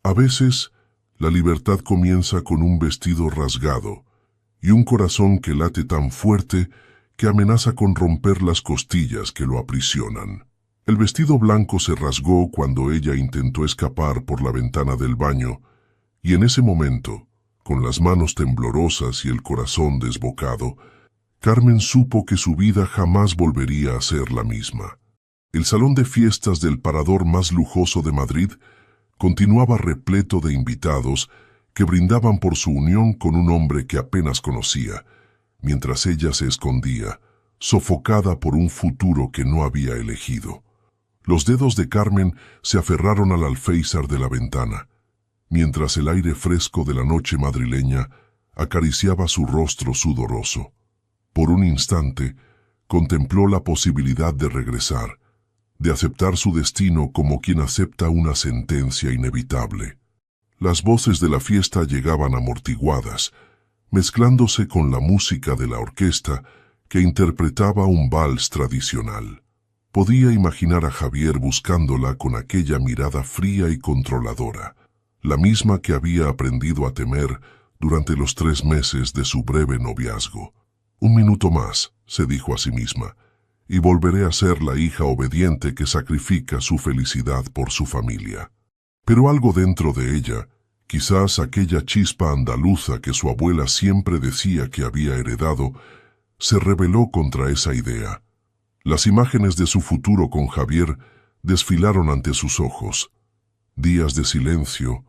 A veces, la libertad comienza con un vestido rasgado y un corazón que late tan fuerte que amenaza con romper las costillas que lo aprisionan. El vestido blanco se rasgó cuando ella intentó escapar por la ventana del baño, y en ese momento, con las manos temblorosas y el corazón desbocado, Carmen supo que su vida jamás volvería a ser la misma. El salón de fiestas del parador más lujoso de Madrid continuaba repleto de invitados que brindaban por su unión con un hombre que apenas conocía, mientras ella se escondía, sofocada por un futuro que no había elegido. Los dedos de Carmen se aferraron al alféizar de la ventana, mientras el aire fresco de la noche madrileña acariciaba su rostro sudoroso. Por un instante, contempló la posibilidad de regresar, de aceptar su destino como quien acepta una sentencia inevitable. Las voces de la fiesta llegaban amortiguadas, mezclándose con la música de la orquesta que interpretaba un vals tradicional. Podía imaginar a Javier buscándola con aquella mirada fría y controladora, la misma que había aprendido a temer durante los 3 meses de su breve noviazgo. «Un minuto más», se dijo a sí misma, «y volveré a ser la hija obediente que sacrifica su felicidad por su familia». Pero algo dentro de ella, quizás aquella chispa andaluza que su abuela siempre decía que había heredado, se rebeló contra esa idea. Las imágenes de su futuro con Javier desfilaron ante sus ojos. Días de silencio,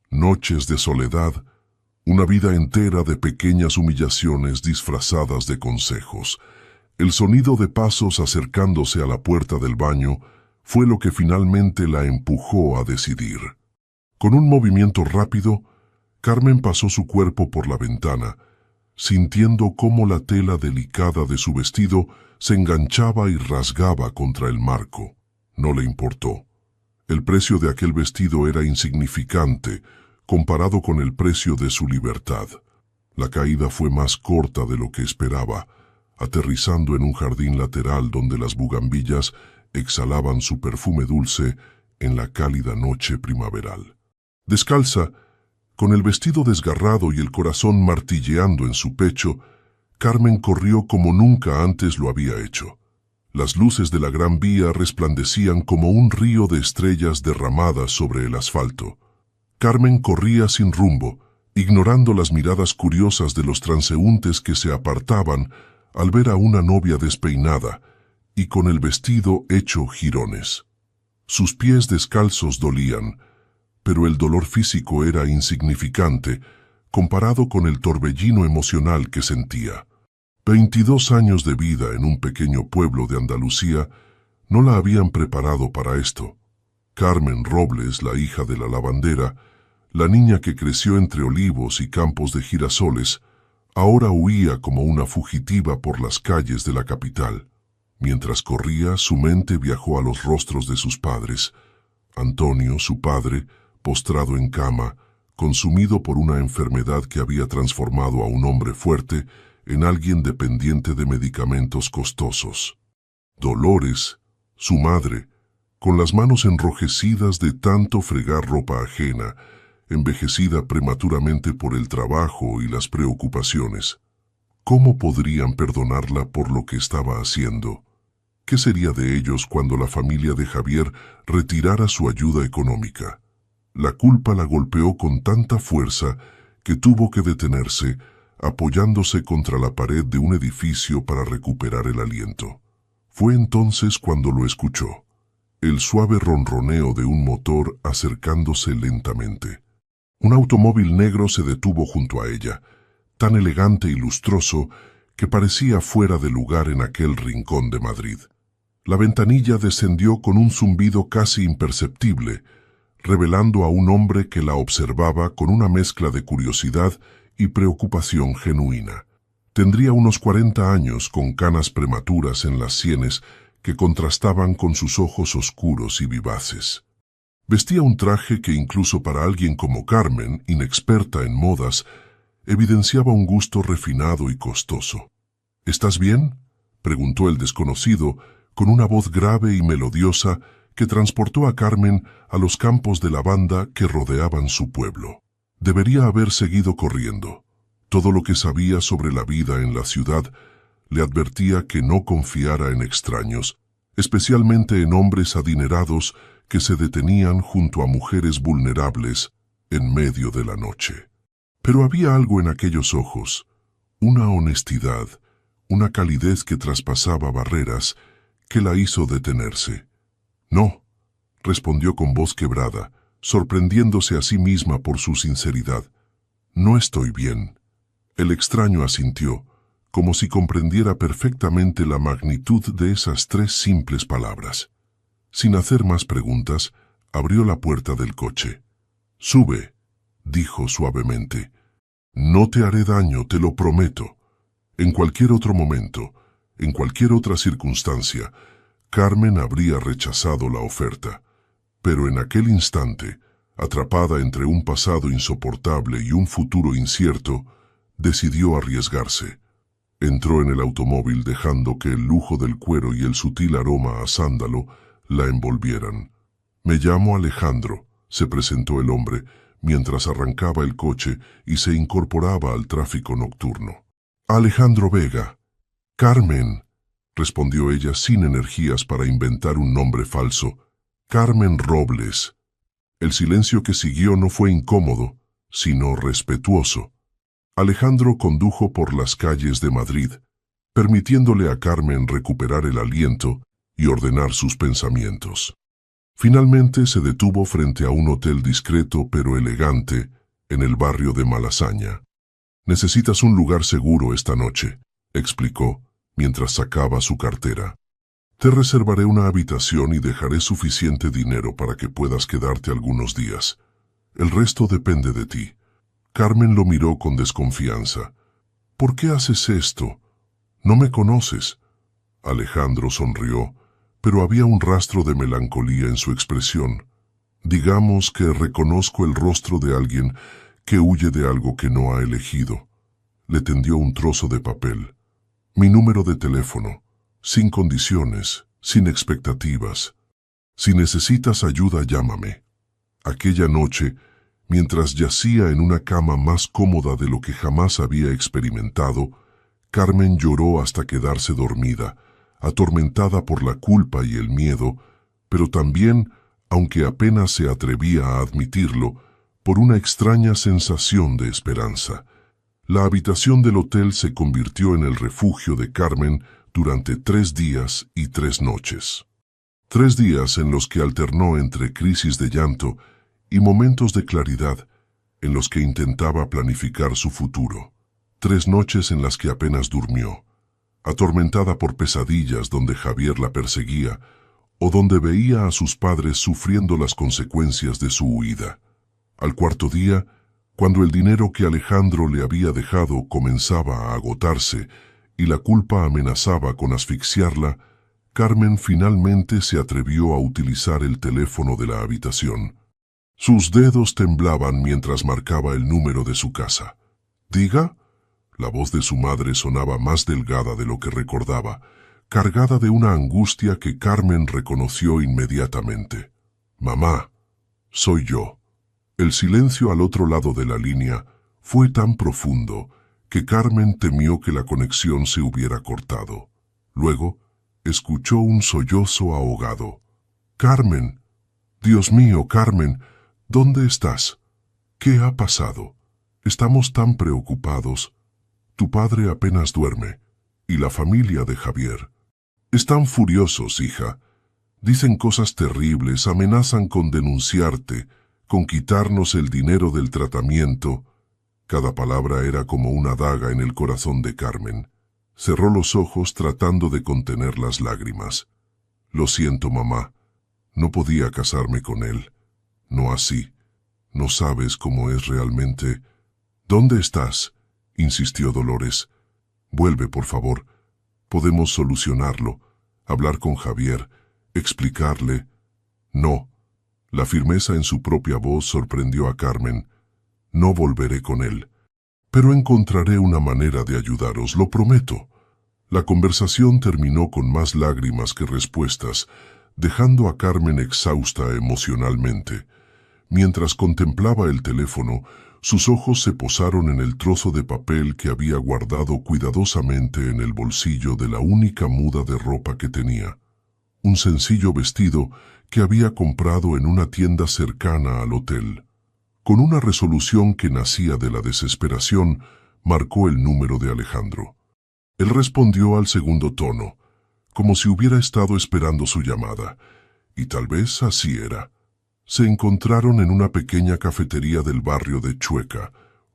noches de soledad, una vida entera de pequeñas humillaciones disfrazadas de consejos. El sonido de pasos acercándose a la puerta del baño fue lo que finalmente la empujó a decidir. Con un movimiento rápido, Carmen pasó su cuerpo por la ventana, sintiendo cómo la tela delicada de su vestido se enganchaba y rasgaba contra el marco. No le importó. El precio de aquel vestido era insignificante comparado con el precio de su libertad. La caída fue más corta de lo que esperaba, aterrizando en un jardín lateral donde las bugambillas exhalaban su perfume dulce en la cálida noche primaveral. Descalza, con el vestido desgarrado y el corazón martilleando en su pecho, Carmen corrió como nunca antes lo había hecho. Las luces de la Gran Vía resplandecían como un río de estrellas derramadas sobre el asfalto. Carmen corría sin rumbo, ignorando las miradas curiosas de los transeúntes que se apartaban al ver a una novia despeinada y con el vestido hecho jirones. Sus pies descalzos dolían, pero el dolor físico era insignificante comparado con el torbellino emocional que sentía. 22 años de vida en un pequeño pueblo de Andalucía no la habían preparado para esto. Carmen Robles, la hija de la lavandera, la niña que creció entre olivos y campos de girasoles, ahora huía como una fugitiva por las calles de la capital. Mientras corría, su mente viajó a los rostros de sus padres. Antonio, su padre, postrado en cama, consumido por una enfermedad que había transformado a un hombre fuerte en alguien dependiente de medicamentos costosos. Dolores, su madre, con las manos enrojecidas de tanto fregar ropa ajena, envejecida prematuramente por el trabajo y las preocupaciones. ¿Cómo podrían perdonarla por lo que estaba haciendo? ¿Qué sería de ellos cuando la familia de Javier retirara su ayuda económica? La culpa la golpeó con tanta fuerza que tuvo que detenerse, apoyándose contra la pared de un edificio para recuperar el aliento. Fue entonces cuando lo escuchó, el suave ronroneo de un motor acercándose lentamente. Un automóvil negro se detuvo junto a ella, tan elegante y lustroso que parecía fuera de lugar en aquel rincón de Madrid. La ventanilla descendió con un zumbido casi imperceptible, revelando a un hombre que la observaba con una mezcla de curiosidad y preocupación genuina. Tendría unos 40 años, con canas prematuras en las sienes que contrastaban con sus ojos oscuros y vivaces. Vestía un traje que incluso para alguien como Carmen, inexperta en modas, evidenciaba un gusto refinado y costoso. «¿Estás bien?», preguntó el desconocido, con una voz grave y melodiosa que transportó a Carmen a los campos de lavanda que rodeaban su pueblo. Debería haber seguido corriendo. Todo lo que sabía sobre la vida en la ciudad le advertía que no confiara en extraños, especialmente en hombres adinerados que se detenían junto a mujeres vulnerables en medio de la noche. Pero había algo en aquellos ojos, una honestidad, una calidez que traspasaba barreras, que la hizo detenerse. «No», respondió con voz quebrada, sorprendiéndose a sí misma por su sinceridad. «No estoy bien». El extraño asintió, como si comprendiera perfectamente la magnitud de esas 3 simples palabras. Sin hacer más preguntas, abrió la puerta del coche. «Sube», dijo suavemente. «No te haré daño, te lo prometo». En cualquier otro momento, en cualquier otra circunstancia, Carmen habría rechazado la oferta. Pero en aquel instante, atrapada entre un pasado insoportable y un futuro incierto, decidió arriesgarse. Entró en el automóvil dejando que el lujo del cuero y el sutil aroma a sándalo la envolvieran. «Me llamo Alejandro», se presentó el hombre, mientras arrancaba el coche y se incorporaba al tráfico nocturno. «Alejandro Vega». «Carmen», respondió ella sin energías para inventar un nombre falso. «Carmen Robles». El silencio que siguió no fue incómodo, sino respetuoso. Alejandro condujo por las calles de Madrid, permitiéndole a Carmen recuperar el aliento y ordenar sus pensamientos. Finalmente se detuvo frente a un hotel discreto pero elegante en el barrio de Malasaña. «Necesitas un lugar seguro esta noche», explicó, mientras sacaba su cartera. «Te reservaré una habitación y dejaré suficiente dinero para que puedas quedarte algunos días. El resto depende de ti». Carmen lo miró con desconfianza. «¿Por qué haces esto? ¿No me conoces?» Alejandro sonrió, pero había un rastro de melancolía en su expresión. «Digamos que reconozco el rostro de alguien que huye de algo que no ha elegido». Le tendió un trozo de papel. «Mi número de teléfono, sin condiciones, sin expectativas. Si necesitas ayuda, llámame». Aquella noche, mientras yacía en una cama más cómoda de lo que jamás había experimentado, Carmen lloró hasta quedarse dormida, atormentada por la culpa y el miedo, pero también, aunque apenas se atrevía a admitirlo, por una extraña sensación de esperanza. La habitación del hotel se convirtió en el refugio de Carmen durante 3 días y 3 noches. 3 días en los que alternó entre crisis de llanto y momentos de claridad, en los que intentaba planificar su futuro. 3 noches en las que apenas durmió, atormentada por pesadillas donde Javier la perseguía o donde veía a sus padres sufriendo las consecuencias de su huida. Al 4.º día, cuando el dinero que Alejandro le había dejado comenzaba a agotarse y la culpa amenazaba con asfixiarla, Carmen finalmente se atrevió a utilizar el teléfono de la habitación. Sus dedos temblaban mientras marcaba el número de su casa. «¿Diga?» La voz de su madre sonaba más delgada de lo que recordaba, cargada de una angustia que Carmen reconoció inmediatamente. «Mamá, soy yo». El silencio al otro lado de la línea fue tan profundo que Carmen temió que la conexión se hubiera cortado. Luego, escuchó un sollozo ahogado. «Carmen, Dios mío, Carmen, ¿dónde estás? ¿Qué ha pasado? Estamos tan preocupados. Tu padre apenas duerme, y la familia de Javier. Están furiosos, hija. Dicen cosas terribles, amenazan con denunciarte, con quitarnos el dinero del tratamiento». Cada palabra era como una daga en el corazón de Carmen. Cerró los ojos tratando de contener las lágrimas. «Lo siento, mamá. No podía casarme con él. No así. No sabes cómo es realmente». «¿Dónde estás?», insistió Dolores. «Vuelve, por favor. Podemos solucionarlo. Hablar con Javier. Explicarle». «No». La firmeza en su propia voz sorprendió a Carmen. «No volveré con él. Pero encontraré una manera de ayudaros, lo prometo». La conversación terminó con más lágrimas que respuestas, dejando a Carmen exhausta emocionalmente. Mientras contemplaba el teléfono, sus ojos se posaron en el trozo de papel que había guardado cuidadosamente en el bolsillo de la única muda de ropa que tenía. Un sencillo vestido que había comprado en una tienda cercana al hotel. Con una resolución que nacía de la desesperación, marcó el número de Alejandro. Él respondió al segundo tono, como si hubiera estado esperando su llamada, y tal vez así era. Se encontraron en una pequeña cafetería del barrio de Chueca,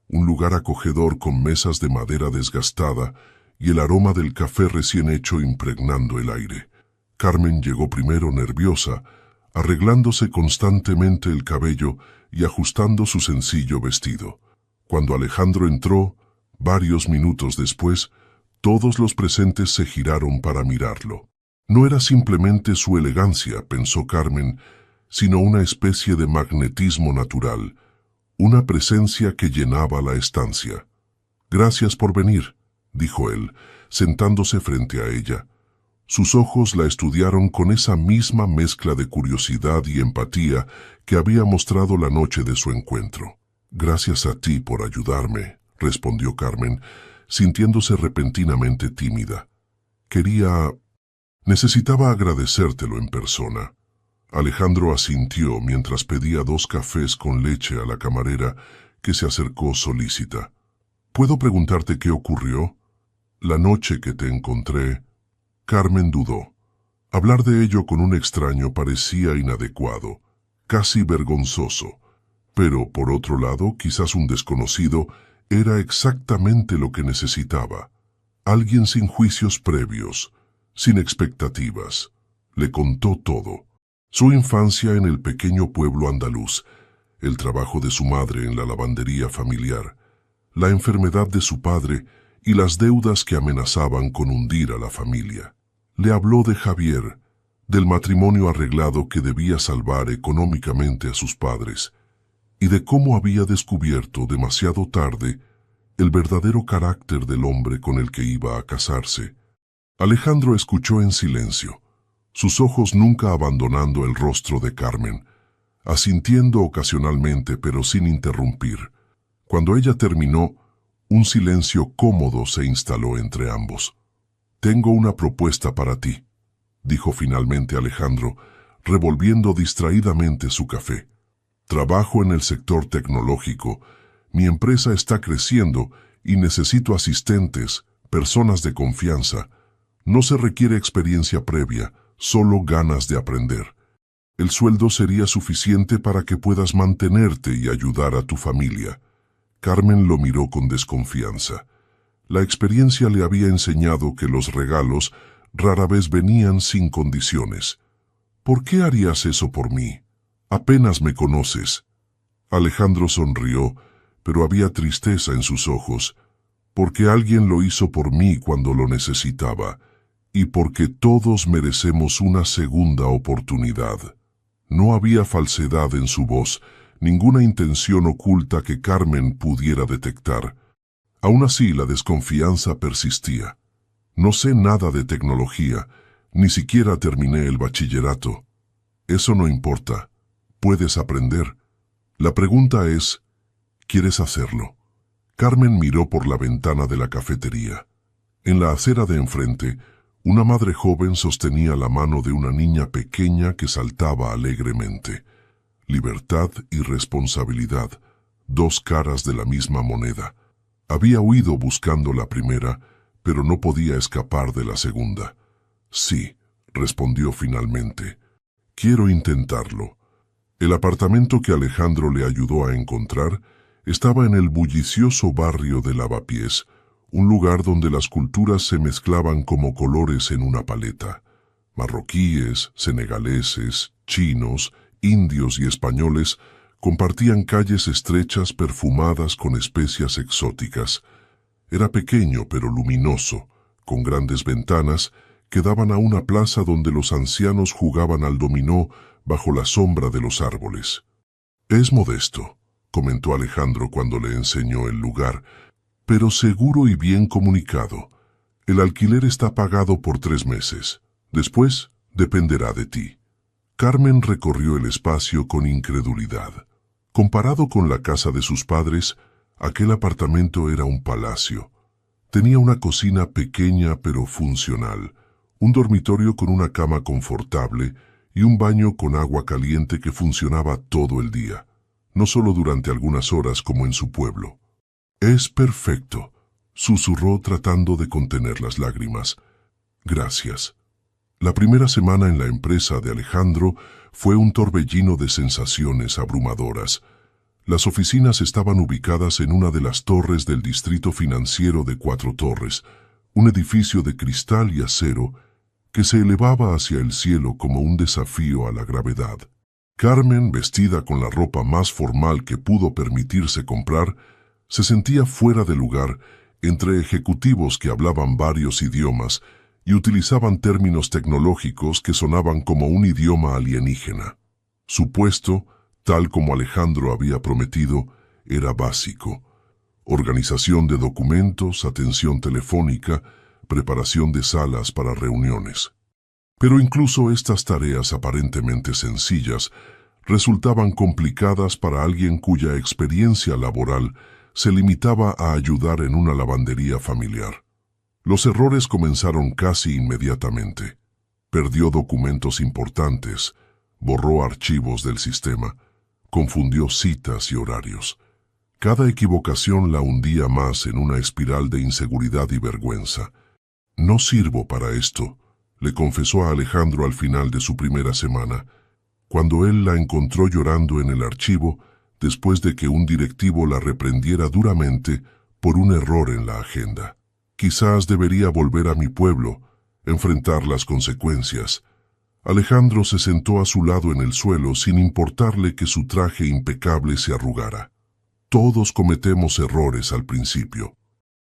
un lugar acogedor con mesas de madera desgastada y el aroma del café recién hecho impregnando el aire. Carmen llegó primero nerviosa, arreglándose constantemente el cabello y ajustando su sencillo vestido. Cuando Alejandro entró, varios minutos después, todos los presentes se giraron para mirarlo. No era simplemente su elegancia, pensó Carmen, sino una especie de magnetismo natural, una presencia que llenaba la estancia. «Gracias por venir», dijo él, sentándose frente a ella. Sus ojos la estudiaron con esa misma mezcla de curiosidad y empatía que había mostrado la noche de su encuentro. «Gracias a ti por ayudarme», respondió Carmen, sintiéndose repentinamente tímida. Necesitaba agradecértelo en persona». Alejandro asintió mientras pedía 2 cafés con leche a la camarera, que se acercó solícita. «¿Puedo preguntarte qué ocurrió?» «La noche que te encontré». Carmen dudó. Hablar de ello con un extraño parecía inadecuado, casi vergonzoso, pero por otro lado, quizás un desconocido, era exactamente lo que necesitaba. Alguien sin juicios previos, sin expectativas. Le contó todo. Su infancia en el pequeño pueblo andaluz, el trabajo de su madre en la lavandería familiar, la enfermedad de su padre y las deudas que amenazaban con hundir a la familia. Le habló de Javier, del matrimonio arreglado que debía salvar económicamente a sus padres, y de cómo había descubierto demasiado tarde el verdadero carácter del hombre con el que iba a casarse. Alejandro escuchó en silencio, sus ojos nunca abandonando el rostro de Carmen, asintiendo ocasionalmente pero sin interrumpir. Cuando ella terminó, un silencio cómodo se instaló entre ambos. «Tengo una propuesta para ti», dijo finalmente Alejandro, revolviendo distraídamente su café. «Trabajo en el sector tecnológico. Mi empresa está creciendo y necesito asistentes, personas de confianza. No se requiere experiencia previa, solo ganas de aprender. El sueldo sería suficiente para que puedas mantenerte y ayudar a tu familia». Carmen lo miró con desconfianza. La experiencia le había enseñado que los regalos rara vez venían sin condiciones. «¿Por qué harías eso por mí? Apenas me conoces». Alejandro sonrió, pero había tristeza en sus ojos, porque alguien lo hizo por mí cuando lo necesitaba, y porque todos merecemos una segunda oportunidad. No había falsedad en su voz, ninguna intención oculta que Carmen pudiera detectar. Aún así, la desconfianza persistía. «No sé nada de tecnología, ni siquiera terminé el bachillerato». «Eso no importa. Puedes aprender. La pregunta es, ¿quieres hacerlo?» Carmen miró por la ventana de la cafetería. En la acera de enfrente, una madre joven sostenía la mano de una niña pequeña que saltaba alegremente. Libertad y responsabilidad, 2 caras de la misma moneda. Había huido buscando la primera, pero no podía escapar de la segunda. «Sí», respondió finalmente. «Quiero intentarlo». El apartamento que Alejandro le ayudó a encontrar estaba en el bullicioso barrio de Lavapiés, un lugar donde las culturas se mezclaban como colores en una paleta. Marroquíes, senegaleses, chinos, indios y españoles compartían calles estrechas perfumadas con especias exóticas. Era pequeño pero luminoso, con grandes ventanas que daban a una plaza donde los ancianos jugaban al dominó bajo la sombra de los árboles. «Es modesto», comentó Alejandro cuando le enseñó el lugar, «pero seguro y bien comunicado. El alquiler está pagado por 3 meses. Después dependerá de ti». Carmen recorrió el espacio con incredulidad. Comparado con la casa de sus padres, aquel apartamento era un palacio. Tenía una cocina pequeña pero funcional, un dormitorio con una cama confortable y un baño con agua caliente que funcionaba todo el día, no solo durante algunas horas como en su pueblo. «Es perfecto», susurró tratando de contener las lágrimas. «Gracias». La primera semana en la empresa de Alejandro fue un torbellino de sensaciones abrumadoras. Las oficinas estaban ubicadas en una de las torres del distrito financiero de Cuatro Torres, un edificio de cristal y acero que se elevaba hacia el cielo como un desafío a la gravedad. Carmen, vestida con la ropa más formal que pudo permitirse comprar, se sentía fuera de lugar entre ejecutivos que hablaban varios idiomas y utilizaban términos tecnológicos que sonaban como un idioma alienígena. Su puesto, tal como Alejandro había prometido, era básico: organización de documentos, atención telefónica, preparación de salas para reuniones. Pero incluso estas tareas aparentemente sencillas resultaban complicadas para alguien cuya experiencia laboral se limitaba a ayudar en una lavandería familiar. Los errores comenzaron casi inmediatamente. Perdió documentos importantes, borró archivos del sistema, confundió citas y horarios. Cada equivocación la hundía más en una espiral de inseguridad y vergüenza. «No sirvo para esto», le confesó a Alejandro al final de su primera semana, cuando él la encontró llorando en el archivo después de que un directivo la reprendiera duramente por un error en la agenda. «Quizás debería volver a mi pueblo, enfrentar las consecuencias». Alejandro se sentó a su lado en el suelo sin importarle que su traje impecable se arrugara. «Todos cometemos errores al principio.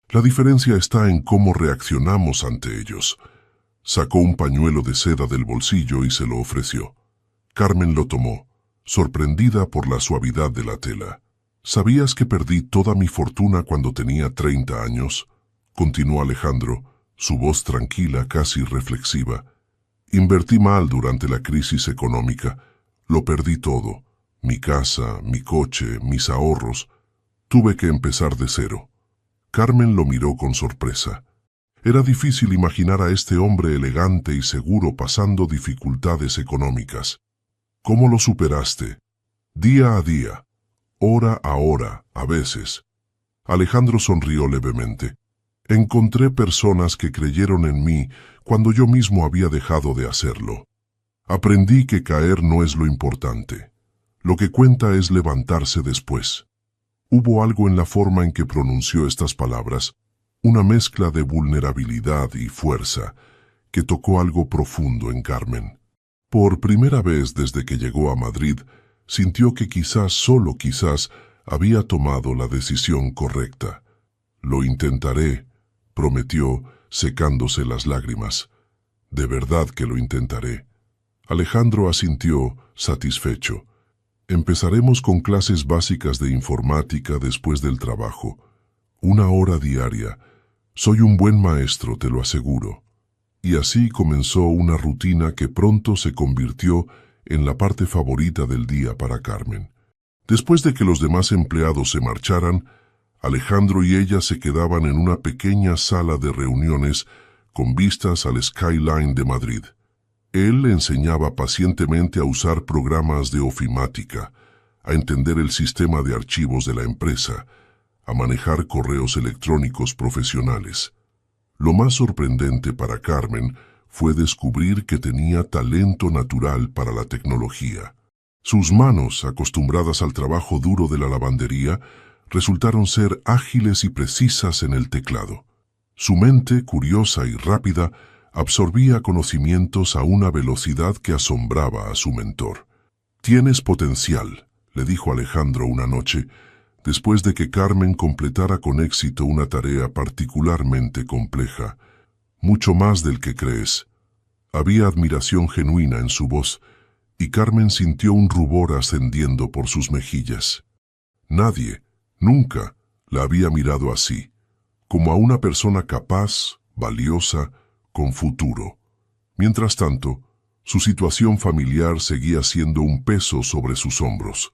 La diferencia está en cómo reaccionamos ante ellos». Sacó un pañuelo de seda del bolsillo y se lo ofreció. Carmen lo tomó, sorprendida por la suavidad de la tela. «¿Sabías que perdí toda mi fortuna cuando tenía 30 años?» continuó Alejandro, su voz tranquila, casi reflexiva. «Invertí mal durante la crisis económica. Lo perdí todo. Mi casa, mi coche, mis ahorros. Tuve que empezar de cero». Carmen lo miró con sorpresa. Era difícil imaginar a este hombre elegante y seguro pasando dificultades económicas. «¿Cómo lo superaste?» «Día a día, hora a hora, a veces». Alejandro sonrió levemente. «Encontré personas que creyeron en mí cuando yo mismo había dejado de hacerlo. Aprendí que caer no es lo importante. Lo que cuenta es levantarse después». Hubo algo en la forma en que pronunció estas palabras, una mezcla de vulnerabilidad y fuerza, que tocó algo profundo en Carmen. Por primera vez desde que llegó a Madrid, sintió que quizás, solo quizás, había tomado la decisión correcta. «Lo intentaré», prometió, secándose las lágrimas. «De verdad que lo intentaré». Alejandro asintió, satisfecho. «Empezaremos con clases básicas de informática después del trabajo. 1 hora diaria. Soy un buen maestro, te lo aseguro». Y así comenzó una rutina que pronto se convirtió en la parte favorita del día para Carmen. Después de que los demás empleados se marcharan, Alejandro y ella se quedaban en una pequeña sala de reuniones con vistas al skyline de Madrid. Él le enseñaba pacientemente a usar programas de ofimática, a entender el sistema de archivos de la empresa, a manejar correos electrónicos profesionales. Lo más sorprendente para Carmen fue descubrir que tenía talento natural para la tecnología. Sus manos, acostumbradas al trabajo duro de la lavandería, resultaron ser ágiles y precisas en el teclado. Su mente, curiosa y rápida, absorbía conocimientos a una velocidad que asombraba a su mentor. «Tienes potencial», le dijo Alejandro una noche, después de que Carmen completara con éxito una tarea particularmente compleja. «Mucho más del que crees». Había admiración genuina en su voz, y Carmen sintió un rubor ascendiendo por sus mejillas. Nadie, nunca, la había mirado así, como a una persona capaz, valiosa, con futuro. Mientras tanto, Su situación familiar seguía siendo un peso sobre sus hombros.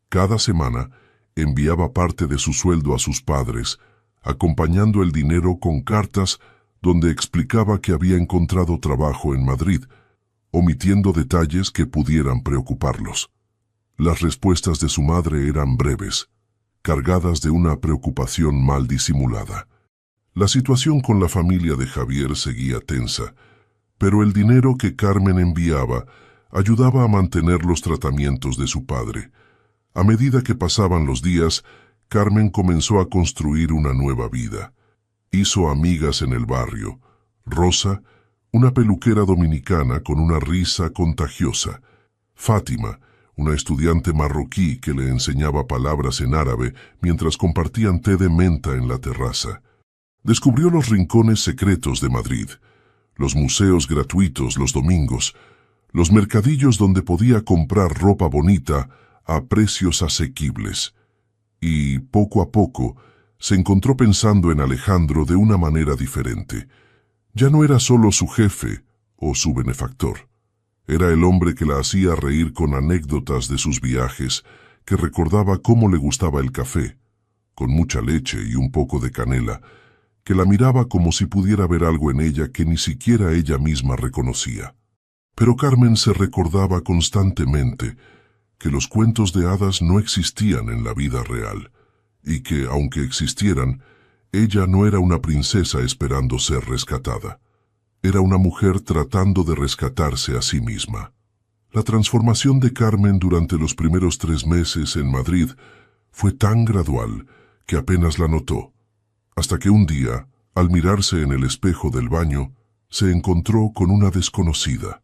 Cada semana enviaba parte de su sueldo a sus padres, acompañando el dinero con cartas donde explicaba que había encontrado trabajo en Madrid, omitiendo detalles que pudieran preocuparlos. Las respuestas de su madre eran breves, cargadas de una preocupación mal disimulada. La situación con la familia de Javier seguía tensa, pero el dinero que Carmen enviaba ayudaba a mantener los tratamientos de su padre. A medida que pasaban los días, Carmen comenzó a construir una nueva vida. Hizo amigas en el barrio. Rosa, una peluquera dominicana con una risa contagiosa. Fátima, una estudiante marroquí que le enseñaba palabras en árabe mientras compartían té de menta en la terraza. Descubrió los rincones secretos de Madrid, los museos gratuitos los domingos, los mercadillos donde podía comprar ropa bonita a precios asequibles. Y, poco a poco, se encontró pensando en Alejandro de una manera diferente. Ya no era solo su jefe o su benefactor. Era el hombre que la hacía reír con anécdotas de sus viajes, que recordaba cómo le gustaba el café, con mucha leche y un poco de canela, que la miraba como si pudiera ver algo en ella que ni siquiera ella misma reconocía. Pero Carmen se recordaba constantemente que los cuentos de hadas no existían en la vida real, y que, aunque existieran, ella no era una princesa esperando ser rescatada. Era una mujer tratando de rescatarse a sí misma. La transformación de Carmen durante los primeros 3 meses en Madrid fue tan gradual que apenas la notó, hasta que un día, al mirarse en el espejo del baño, se encontró con una desconocida.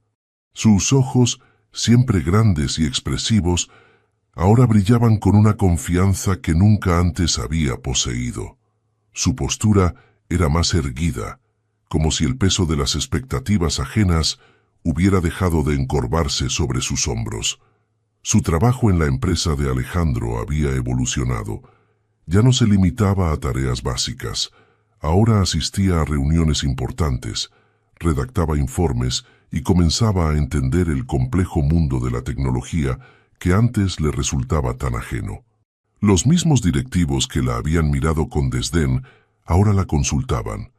Sus ojos, siempre grandes y expresivos, ahora brillaban con una confianza que nunca antes había poseído. Su postura era más erguida, como si el peso de las expectativas ajenas hubiera dejado de encorvarse sobre sus hombros. Su trabajo en la empresa de Alejandro había evolucionado. Ya no se limitaba a tareas básicas. Ahora asistía a reuniones importantes, redactaba informes y comenzaba a entender el complejo mundo de la tecnología que antes le resultaba tan ajeno. Los mismos directivos que la habían mirado con desdén ahora la consultaban,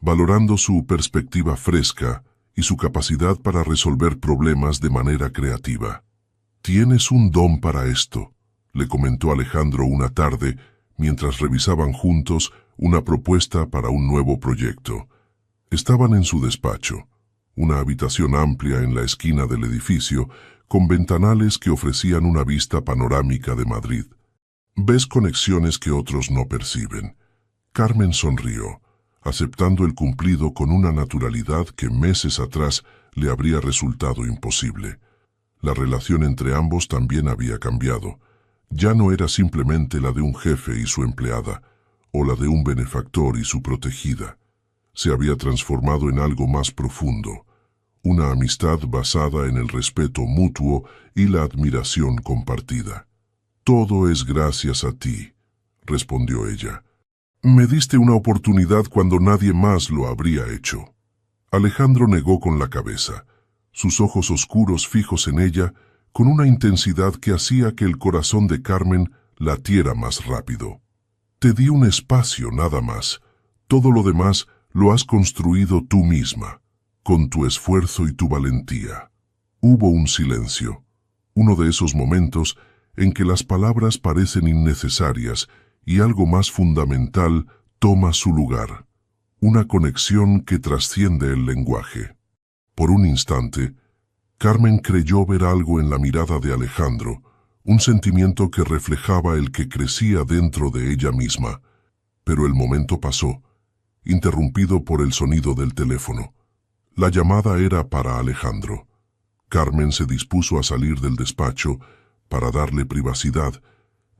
valorando su perspectiva fresca y su capacidad para resolver problemas de manera creativa. «Tienes un don para esto», le comentó Alejandro una tarde mientras revisaban juntos una propuesta para un nuevo proyecto. Estaban en su despacho, una habitación amplia en la esquina del edificio, con ventanales que ofrecían una vista panorámica de Madrid. «Ves conexiones que otros no perciben». Carmen sonrió, aceptando el cumplido con una naturalidad que meses atrás le habría resultado imposible. La relación entre ambos también había cambiado. Ya no era simplemente la de un jefe y su empleada, o la de un benefactor y su protegida. Se había transformado en algo más profundo, una amistad basada en el respeto mutuo y la admiración compartida. «Todo es gracias a ti», respondió ella. «Me diste una oportunidad cuando nadie más lo habría hecho». Alejandro negó con la cabeza, sus ojos oscuros fijos en ella, con una intensidad que hacía que el corazón de Carmen latiera más rápido. «Te di un espacio nada más. Todo lo demás lo has construido tú misma, con tu esfuerzo y tu valentía». Hubo un silencio, uno de esos momentos en que las palabras parecen innecesarias y algo más fundamental toma su lugar, una conexión que trasciende el lenguaje. Por un instante, Carmen creyó ver algo en la mirada de Alejandro, un sentimiento que reflejaba el que crecía dentro de ella misma. Pero el momento pasó, interrumpido por el sonido del teléfono. La llamada era para Alejandro. Carmen se dispuso a salir del despacho para darle privacidad,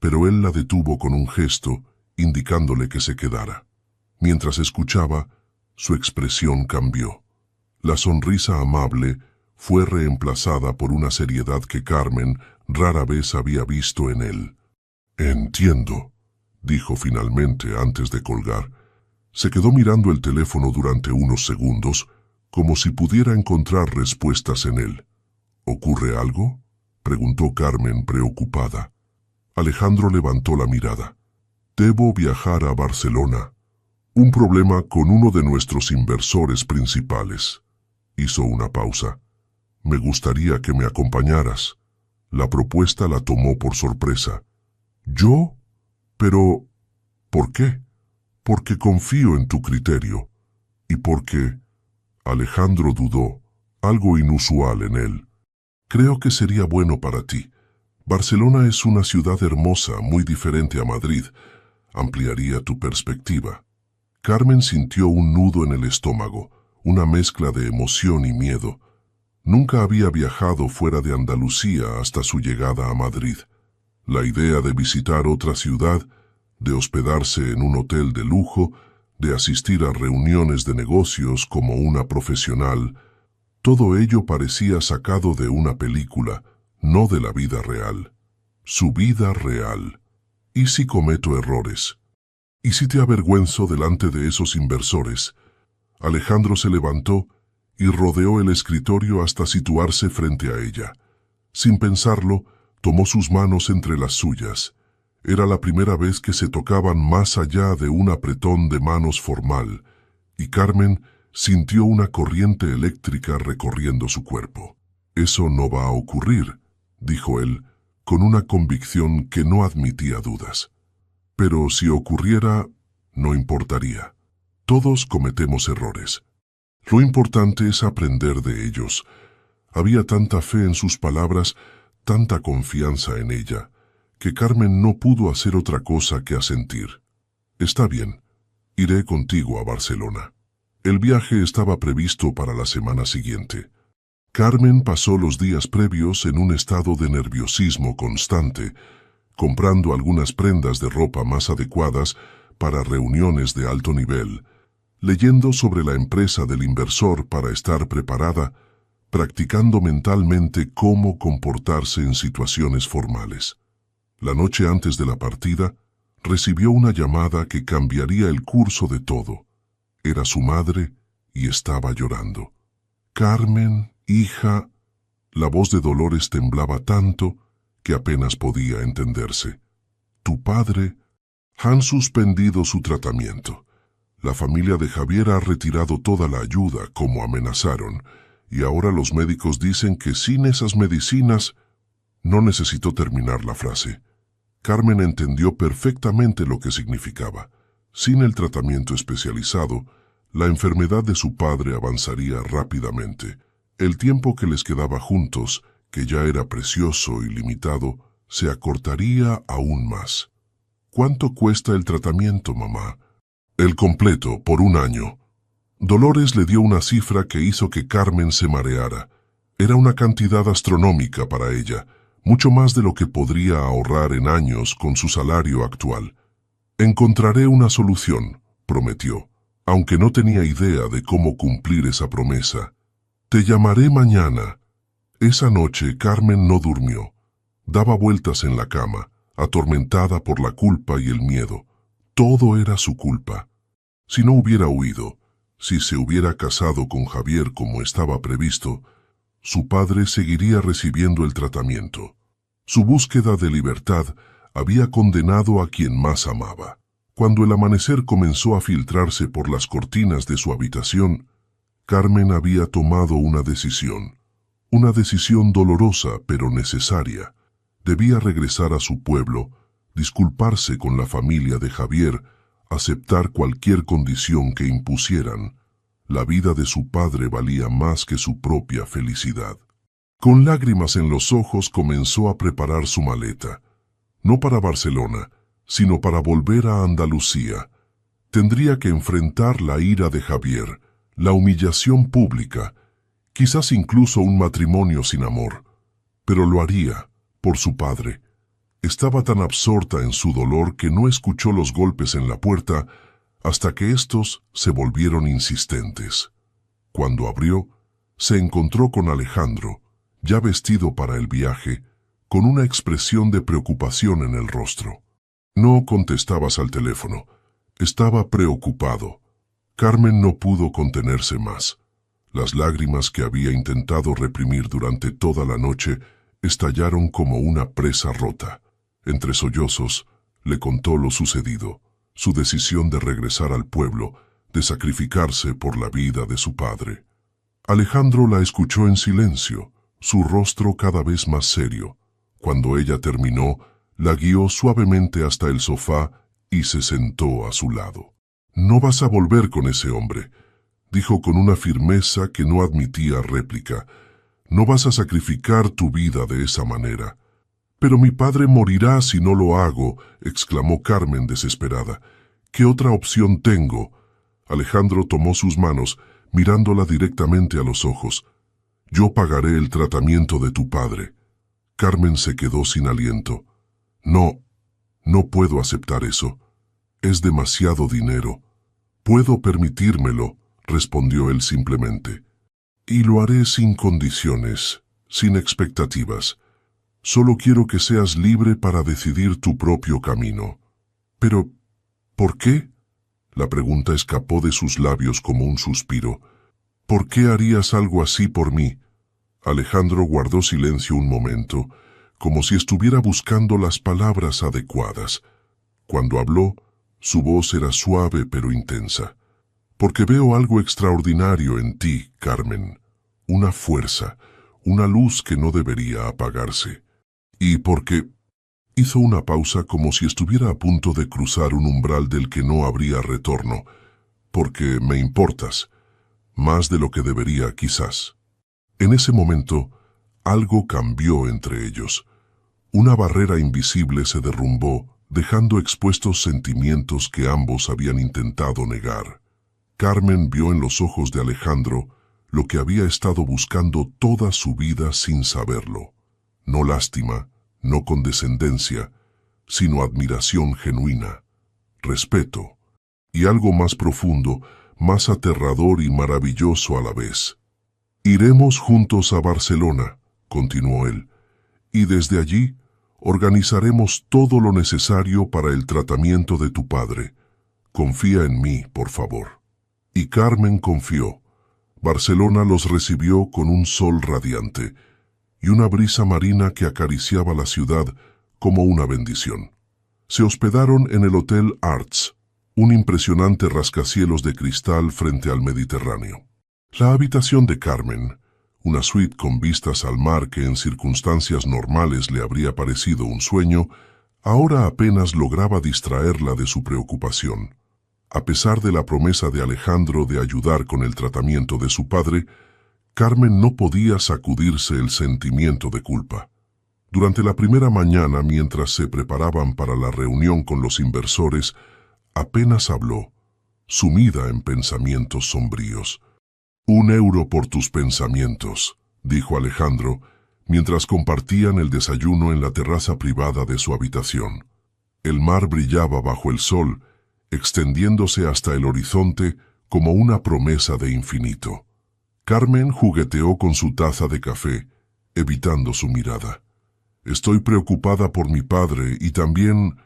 pero él la detuvo con un gesto, indicándole que se quedara. Mientras escuchaba, su expresión cambió. La sonrisa amable fue reemplazada por una seriedad que Carmen rara vez había visto en él. «Entiendo», dijo finalmente antes de colgar. Se quedó mirando el teléfono durante unos segundos, como si pudiera encontrar respuestas en él. ¿Ocurre algo?, preguntó Carmen preocupada. Alejandro levantó la mirada. Debo viajar a Barcelona. Un problema con uno de nuestros inversores principales. Hizo una pausa. Me gustaría que me acompañaras. La propuesta la tomó por sorpresa. ¿Yo? Pero, ¿por qué? Porque confío en tu criterio. Y porque... Alejandro dudó, algo inusual en él. Creo que sería bueno para ti. Barcelona es una ciudad hermosa, muy diferente a Madrid. Ampliaría tu perspectiva. Carmen sintió un nudo en el estómago, una mezcla de emoción y miedo. Nunca había viajado fuera de Andalucía hasta su llegada a Madrid. La idea de visitar otra ciudad, de hospedarse en un hotel de lujo, de asistir a reuniones de negocios como una profesional, todo ello parecía sacado de una película, no de la vida real. Su vida real. ¿Y si cometo errores? ¿Y si te avergüenzo delante de esos inversores? Alejandro se levantó y rodeó el escritorio hasta situarse frente a ella. Sin pensarlo, tomó sus manos entre las suyas. Era la primera vez que se tocaban más allá de un apretón de manos formal, y Carmen sintió una corriente eléctrica recorriendo su cuerpo. «Eso no va a ocurrir», dijo él, con una convicción que no admitía dudas. «Pero si ocurriera, no importaría. Todos cometemos errores. Lo importante es aprender de ellos». Había tanta fe en sus palabras, tanta confianza en ella, que Carmen no pudo hacer otra cosa que asentir. «Está bien, iré contigo a Barcelona». El viaje estaba previsto para la semana siguiente. Carmen pasó los días previos en un estado de nerviosismo constante, comprando algunas prendas de ropa más adecuadas para reuniones de alto nivel, leyendo sobre la empresa del inversor para estar preparada, practicando mentalmente cómo comportarse en situaciones formales. La noche antes de la partida, recibió una llamada que cambiaría el curso de todo. Era su madre y estaba llorando. «Carmen, hija...» La voz de Dolores temblaba tanto que apenas podía entenderse. «Tu padre...» Han suspendido su tratamiento. La familia de Javier ha retirado toda la ayuda, como amenazaron, y ahora los médicos dicen que sin esas medicinas... No necesitó terminar la frase. Carmen entendió perfectamente lo que significaba. Sin el tratamiento especializado, la enfermedad de su padre avanzaría rápidamente. El tiempo que les quedaba juntos, que ya era precioso y limitado, se acortaría aún más. «¿Cuánto cuesta el tratamiento, mamá?» «El completo, por 1 año». Dolores le dio una cifra que hizo que Carmen se mareara. Era una cantidad astronómica para ella, mucho más de lo que podría ahorrar en años con su salario actual. «Encontraré una solución», prometió, aunque no tenía idea de cómo cumplir esa promesa. «Te llamaré mañana». Esa noche Carmen no durmió. Daba vueltas en la cama, atormentada por la culpa y el miedo. Todo era su culpa. Si no hubiera huido, si se hubiera casado con Javier como estaba previsto, su padre seguiría recibiendo el tratamiento. Su búsqueda de libertad había condenado a quien más amaba. Cuando el amanecer comenzó a filtrarse por las cortinas de su habitación, Carmen había tomado una decisión dolorosa pero necesaria. Debía regresar a su pueblo, disculparse con la familia de Javier, aceptar cualquier condición que impusieran. La vida de su padre valía más que su propia felicidad. Con lágrimas en los ojos comenzó a preparar su maleta. No para Barcelona, sino para volver a Andalucía. Tendría que enfrentar la ira de Javier, la humillación pública, quizás incluso un matrimonio sin amor. Pero lo haría, por su padre. Estaba tan absorta en su dolor que no escuchó los golpes en la puerta hasta que estos se volvieron insistentes. Cuando abrió, se encontró con Alejandro, ya vestido para el viaje, con una expresión de preocupación en el rostro. «No contestabas al teléfono. Estaba preocupado». Carmen no pudo contenerse más. Las lágrimas que había intentado reprimir durante toda la noche estallaron como una presa rota. Entre sollozos, le contó lo sucedido, su decisión de regresar al pueblo, de sacrificarse por la vida de su padre. Alejandro la escuchó en silencio, su rostro cada vez más serio. Cuando ella terminó, la guió suavemente hasta el sofá y se sentó a su lado. «No vas a volver con ese hombre», dijo con una firmeza que no admitía réplica. «No vas a sacrificar tu vida de esa manera». «Pero mi padre morirá si no lo hago», exclamó Carmen desesperada. «¿Qué otra opción tengo?» Alejandro tomó sus manos, mirándola directamente a los ojos. «Yo pagaré el tratamiento de tu padre». Carmen se quedó sin aliento. No puedo aceptar eso. Es demasiado dinero. «Puedo permitírmelo», respondió él simplemente. «Y lo haré sin condiciones, sin expectativas. Solo quiero que seas libre para decidir tu propio camino». «Pero, ¿por qué?». La pregunta escapó de sus labios como un suspiro. «¿Por qué harías algo así por mí?». Alejandro guardó silencio un momento, como si estuviera buscando las palabras adecuadas. Cuando habló, su voz era suave pero intensa. «Porque veo algo extraordinario en ti, Carmen. Una fuerza, una luz que no debería apagarse. Y porque…». Hizo una pausa como si estuviera a punto de cruzar un umbral del que no habría retorno. «Porque me importas, más de lo que debería quizás». En ese momento, algo cambió entre ellos. Una barrera invisible se derrumbó, dejando expuestos sentimientos que ambos habían intentado negar. Carmen vio en los ojos de Alejandro lo que había estado buscando toda su vida sin saberlo. No lástima, no condescendencia, sino admiración genuina, respeto, y algo más profundo, más aterrador y maravilloso a la vez. «Iremos juntos a Barcelona», continuó él, «y desde allí organizaremos todo lo necesario para el tratamiento de tu padre. Confía en mí, por favor». Y Carmen confió. Barcelona los recibió con un sol radiante y una brisa marina que acariciaba la ciudad como una bendición. Se hospedaron en el Hotel Arts, un impresionante rascacielos de cristal frente al Mediterráneo. La habitación de Carmen, una suite con vistas al mar que en circunstancias normales le habría parecido un sueño, ahora apenas lograba distraerla de su preocupación. A pesar de la promesa de Alejandro de ayudar con el tratamiento de su padre, Carmen no podía sacudirse el sentimiento de culpa. Durante la primera mañana, mientras se preparaban para la reunión con los inversores, apenas habló, sumida en pensamientos sombríos. «1 euro por tus pensamientos», dijo Alejandro, mientras compartían el desayuno en la terraza privada de su habitación. El mar brillaba bajo el sol, extendiéndose hasta el horizonte como una promesa de infinito. Carmen jugueteó con su taza de café, evitando su mirada. «Estoy preocupada por mi padre y también…»,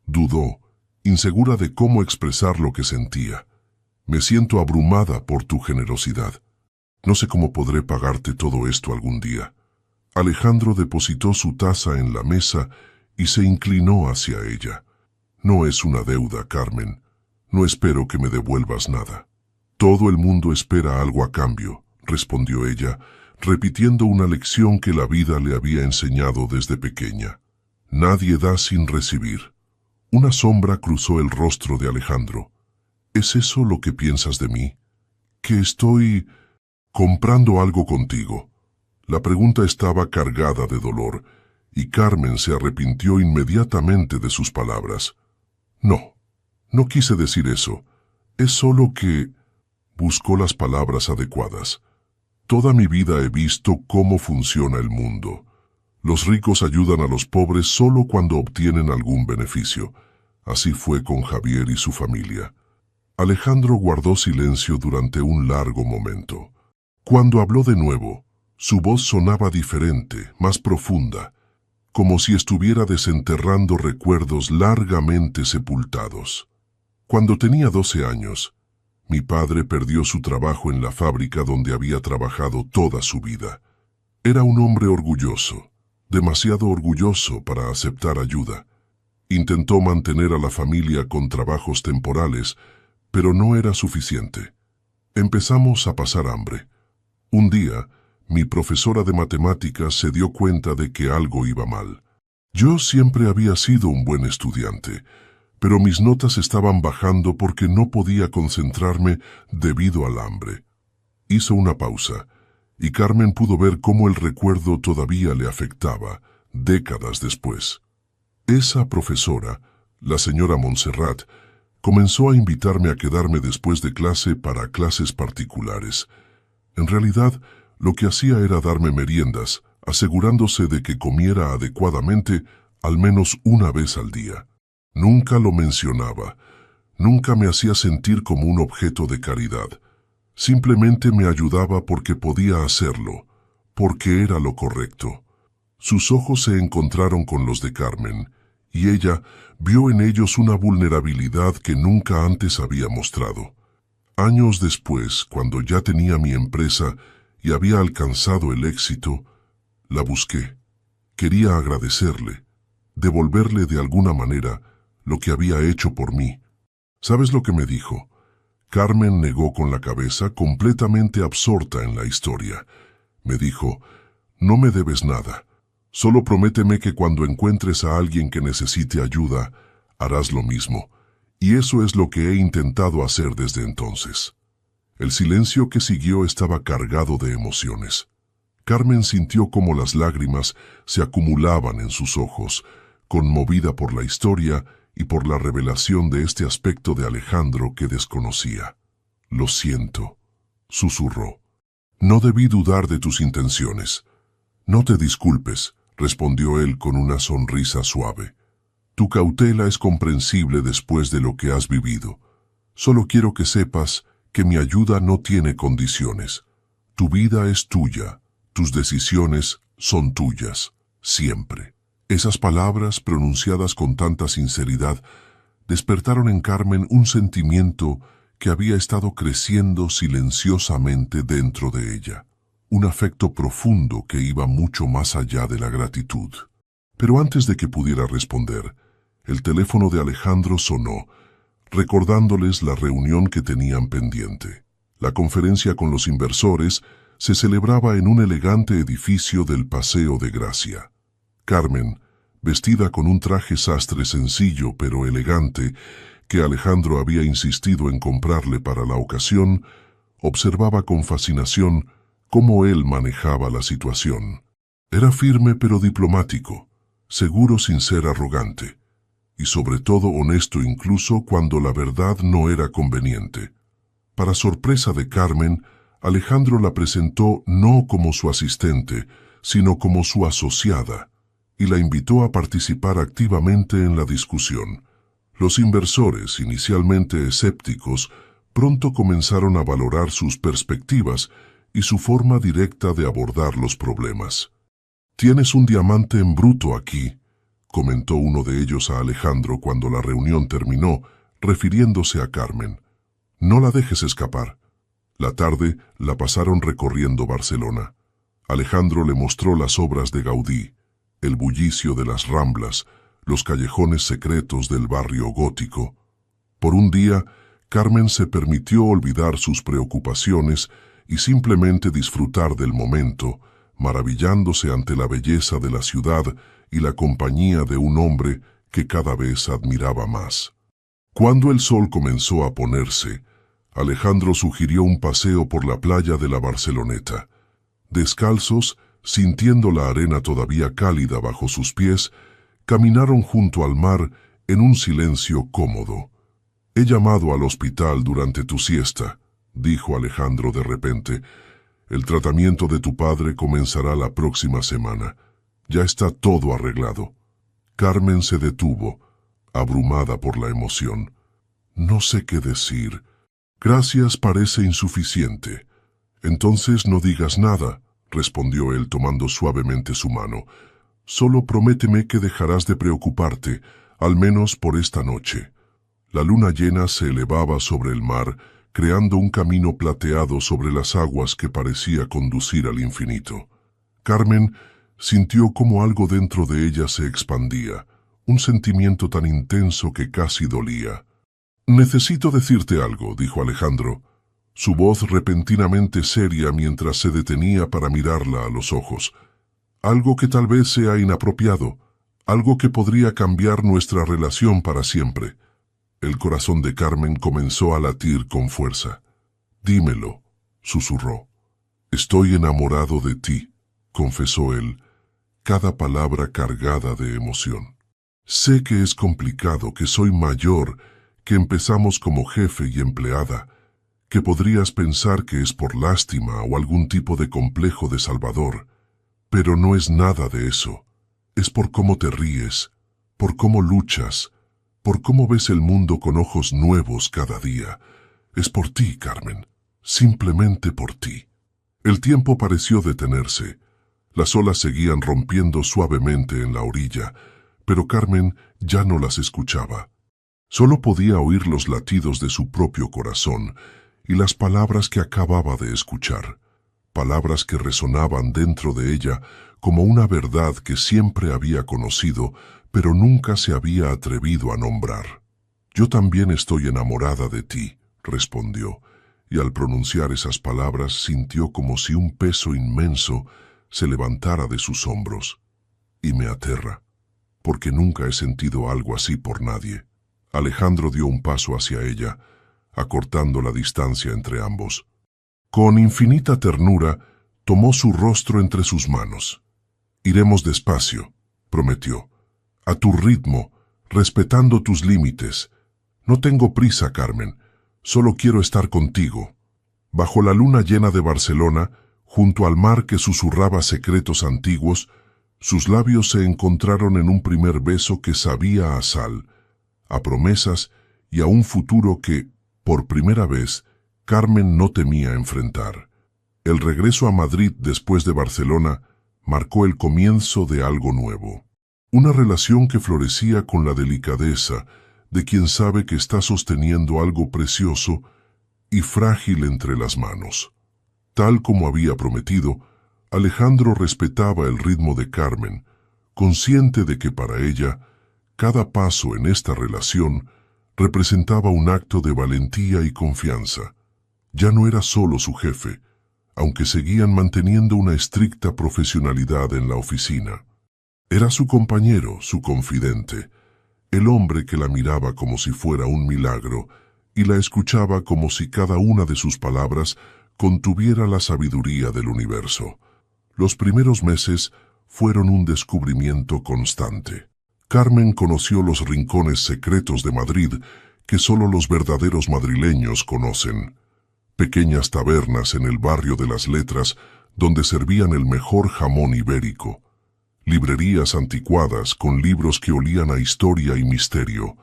dudó, insegura de cómo expresar lo que sentía. «Me siento abrumada por tu generosidad. No sé cómo podré pagarte todo esto algún día». Alejandro depositó su taza en la mesa y se inclinó hacia ella. «No es una deuda, Carmen. No espero que me devuelvas nada». «Todo el mundo espera algo a cambio», respondió ella, repitiendo una lección que la vida le había enseñado desde pequeña. «Nadie da sin recibir». Una sombra cruzó el rostro de Alejandro. «¿Es eso lo que piensas de mí? ¿Que estoy comprando algo contigo?» La pregunta estaba cargada de dolor, y Carmen se arrepintió inmediatamente de sus palabras. No quise decir eso. Es solo que…». Buscó las palabras adecuadas. «Toda mi vida he visto cómo funciona el mundo. Los ricos ayudan a los pobres solo cuando obtienen algún beneficio. Así fue con Javier y su familia». Alejandro guardó silencio durante un largo momento. Cuando habló de nuevo, su voz sonaba diferente, más profunda, como si estuviera desenterrando recuerdos largamente sepultados. «Cuando tenía 12 años, Mi padre perdió su trabajo en la fábrica donde había trabajado toda su vida. Era un hombre orgulloso, demasiado orgulloso para aceptar ayuda. Intentó mantener a la familia con trabajos temporales, pero no era suficiente. Empezamos a pasar hambre. Un día, mi profesora de matemáticas se dio cuenta de que algo iba mal. Yo siempre había sido un buen estudiante, pero mis notas estaban bajando porque no podía concentrarme debido al hambre. Hizo una pausa, y Carmen pudo ver cómo el recuerdo todavía le afectaba, décadas después. Esa profesora, la señora Montserrat, comenzó a invitarme a quedarme después de clase para clases particulares. En realidad, lo que hacía era darme meriendas, asegurándose de que comiera adecuadamente al menos una vez al día. Nunca lo mencionaba, nunca me hacía sentir como un objeto de caridad. Simplemente me ayudaba porque podía hacerlo, porque era lo correcto. Sus ojos se encontraron con los de Carmen, y ella vio en ellos una vulnerabilidad que nunca antes había mostrado. Años después, cuando ya tenía mi empresa y había alcanzado el éxito, la busqué. Quería agradecerle, devolverle de alguna manera lo que había hecho por mí. ¿Sabes lo que me dijo? Carmen negó con la cabeza, completamente absorta en la historia. Me dijo, no me debes nada. Solo prométeme que cuando encuentres a alguien que necesite ayuda, harás lo mismo. Y eso es lo que he intentado hacer desde entonces. El silencio que siguió estaba cargado de emociones. Carmen sintió cómo las lágrimas se acumulaban en sus ojos, conmovida por la historia y por la revelación de este aspecto de Alejandro que desconocía. Lo siento, susurró. No debí dudar de tus intenciones. No te disculpes, respondió él con una sonrisa suave. Tu cautela es comprensible después de lo que has vivido. Solo quiero que sepas que mi ayuda no tiene condiciones. Tu vida es tuya, tus decisiones son tuyas, siempre. Esas palabras, pronunciadas con tanta sinceridad, despertaron en Carmen un sentimiento que había estado creciendo silenciosamente dentro de ella. Un afecto profundo que iba mucho más allá de la gratitud. Pero antes de que pudiera responder, el teléfono de Alejandro sonó, recordándoles la reunión que tenían pendiente. La conferencia con los inversores se celebraba en un elegante edificio del Paseo de Gracia. Carmen, vestida con un traje sastre sencillo pero elegante que Alejandro había insistido en comprarle para la ocasión, observaba con fascinación cómo él manejaba la situación. Era firme pero diplomático, seguro sin ser arrogante, y sobre todo honesto incluso cuando la verdad no era conveniente. Para sorpresa de Carmen, Alejandro la presentó no como su asistente, sino como su asociada, y la invitó a participar activamente en la discusión. Los inversores, inicialmente escépticos, pronto comenzaron a valorar sus perspectivas y su forma directa de abordar los problemas. «Tienes un diamante en bruto aquí», comentó uno de ellos a Alejandro cuando la reunión terminó, refiriéndose a Carmen. «No la dejes escapar». La tarde la pasaron recorriendo Barcelona. Alejandro le mostró las obras de Gaudí, el bullicio de las Ramblas, los callejones secretos del barrio gótico. Por un día, Carmen se permitió olvidar sus preocupaciones y simplemente disfrutar del momento, maravillándose ante la belleza de la ciudad y la compañía de un hombre que cada vez admiraba más. Cuando el sol comenzó a ponerse, Alejandro sugirió un paseo por la playa de la Barceloneta. Descalzos, sintiendo la arena todavía cálida bajo sus pies, caminaron junto al mar en un silencio cómodo. «He llamado al hospital durante tu siesta», dijo Alejandro de repente. «El tratamiento de tu padre comenzará la próxima semana. Ya está todo arreglado». Carmen se detuvo, abrumada por la emoción. «No sé qué decir. Gracias parece insuficiente». «Entonces no digas nada», respondió él tomando suavemente su mano. «Solo prométeme que dejarás de preocuparte, al menos por esta noche». La luna llena se elevaba sobre el mar, creando un camino plateado sobre las aguas que parecía conducir al infinito. Carmen sintió como algo dentro de ella se expandía, un sentimiento tan intenso que casi dolía. «Necesito decirte algo», dijo Alejandro, su voz repentinamente seria mientras se detenía para mirarla a los ojos. «Algo que tal vez sea inapropiado, algo que podría cambiar nuestra relación para siempre». El corazón de Carmen comenzó a latir con fuerza. «Dímelo», susurró. «Estoy enamorado de ti», confesó él, cada palabra cargada de emoción. «Sé que es complicado, que soy mayor, que empezamos como jefe y empleada, que podrías pensar que es por lástima o algún tipo de complejo de salvador, pero no es nada de eso. Es por cómo te ríes, por cómo luchas, por cómo ves el mundo con ojos nuevos cada día. Es por ti, Carmen, simplemente por ti». El tiempo pareció detenerse. Las olas seguían rompiendo suavemente en la orilla, pero Carmen ya no las escuchaba. Solo podía oír los latidos de su propio corazón y las palabras que acababa de escuchar, palabras que resonaban dentro de ella como una verdad que siempre había conocido, pero nunca se había atrevido a nombrar. «Yo también estoy enamorada de ti», respondió, y al pronunciar esas palabras sintió como si un peso inmenso se levantara de sus hombros. «Y me aterra, porque nunca he sentido algo así por nadie». Alejandro dio un paso hacia ella, acortando la distancia entre ambos. Con infinita ternura, tomó su rostro entre sus manos. «Iremos despacio», prometió, «a tu ritmo, respetando tus límites. No tengo prisa, Carmen, solo quiero estar contigo». Bajo la luna llena de Barcelona, junto al mar que susurraba secretos antiguos, sus labios se encontraron en un primer beso que sabía a sal, a promesas y a un futuro que, por primera vez, Carmen no temía enfrentar. El regreso a Madrid después de Barcelona marcó el comienzo de algo nuevo. Una relación que florecía con la delicadeza de quien sabe que está sosteniendo algo precioso y frágil entre las manos. Tal como había prometido, Alejandro respetaba el ritmo de Carmen, consciente de que para ella, cada paso en esta relación representaba un acto de valentía y confianza. Ya no era solo su jefe, aunque seguían manteniendo una estricta profesionalidad en la oficina. Era su compañero, su confidente, el hombre que la miraba como si fuera un milagro y la escuchaba como si cada una de sus palabras contuviera la sabiduría del universo. Los primeros meses fueron un descubrimiento constante. Carmen conoció los rincones secretos de Madrid que solo los verdaderos madrileños conocen. Pequeñas tabernas en el barrio de las Letras donde servían el mejor jamón ibérico. Librerías anticuadas con libros que olían a historia y misterio.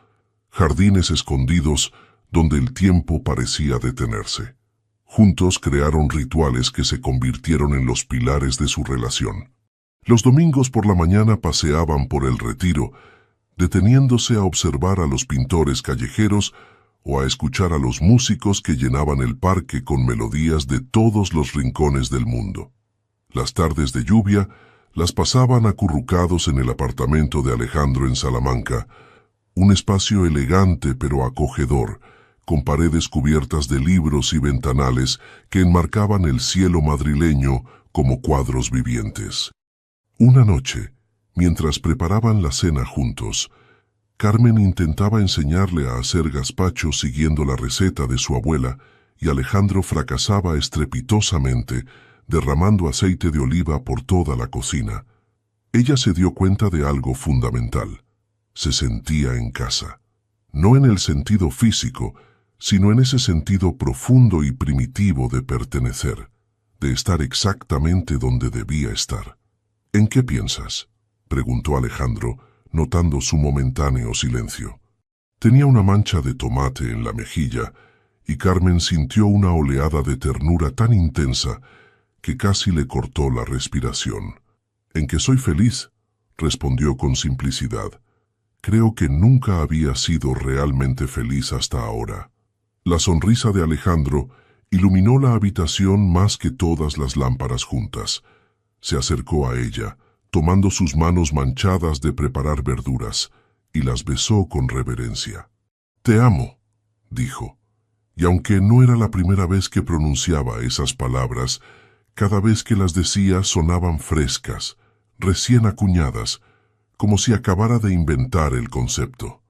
Jardines escondidos donde el tiempo parecía detenerse. Juntos crearon rituales que se convirtieron en los pilares de su relación. Los domingos por la mañana paseaban por el Retiro, deteniéndose a observar a los pintores callejeros o a escuchar a los músicos que llenaban el parque con melodías de todos los rincones del mundo. Las tardes de lluvia las pasaban acurrucados en el apartamento de Alejandro en Salamanca, un espacio elegante pero acogedor, con paredes cubiertas de libros y ventanales que enmarcaban el cielo madrileño como cuadros vivientes. Una noche, mientras preparaban la cena juntos, Carmen intentaba enseñarle a hacer gazpacho siguiendo la receta de su abuela y Alejandro fracasaba estrepitosamente, derramando aceite de oliva por toda la cocina. Ella se dio cuenta de algo fundamental. Se sentía en casa. No en el sentido físico, sino en ese sentido profundo y primitivo de pertenecer, de estar exactamente donde debía estar. «¿En qué piensas?», preguntó Alejandro, notando su momentáneo silencio. Tenía una mancha de tomate en la mejilla, y Carmen sintió una oleada de ternura tan intensa que casi le cortó la respiración. «¿En que soy feliz?», respondió con simplicidad. «Creo que nunca había sido realmente feliz hasta ahora». La sonrisa de Alejandro iluminó la habitación más que todas las lámparas juntas. Se acercó a ella, tomando sus manos manchadas de preparar verduras, y las besó con reverencia. «Te amo», dijo, y aunque no era la primera vez que pronunciaba esas palabras, cada vez que las decía sonaban frescas, recién acuñadas, como si acabara de inventar el concepto.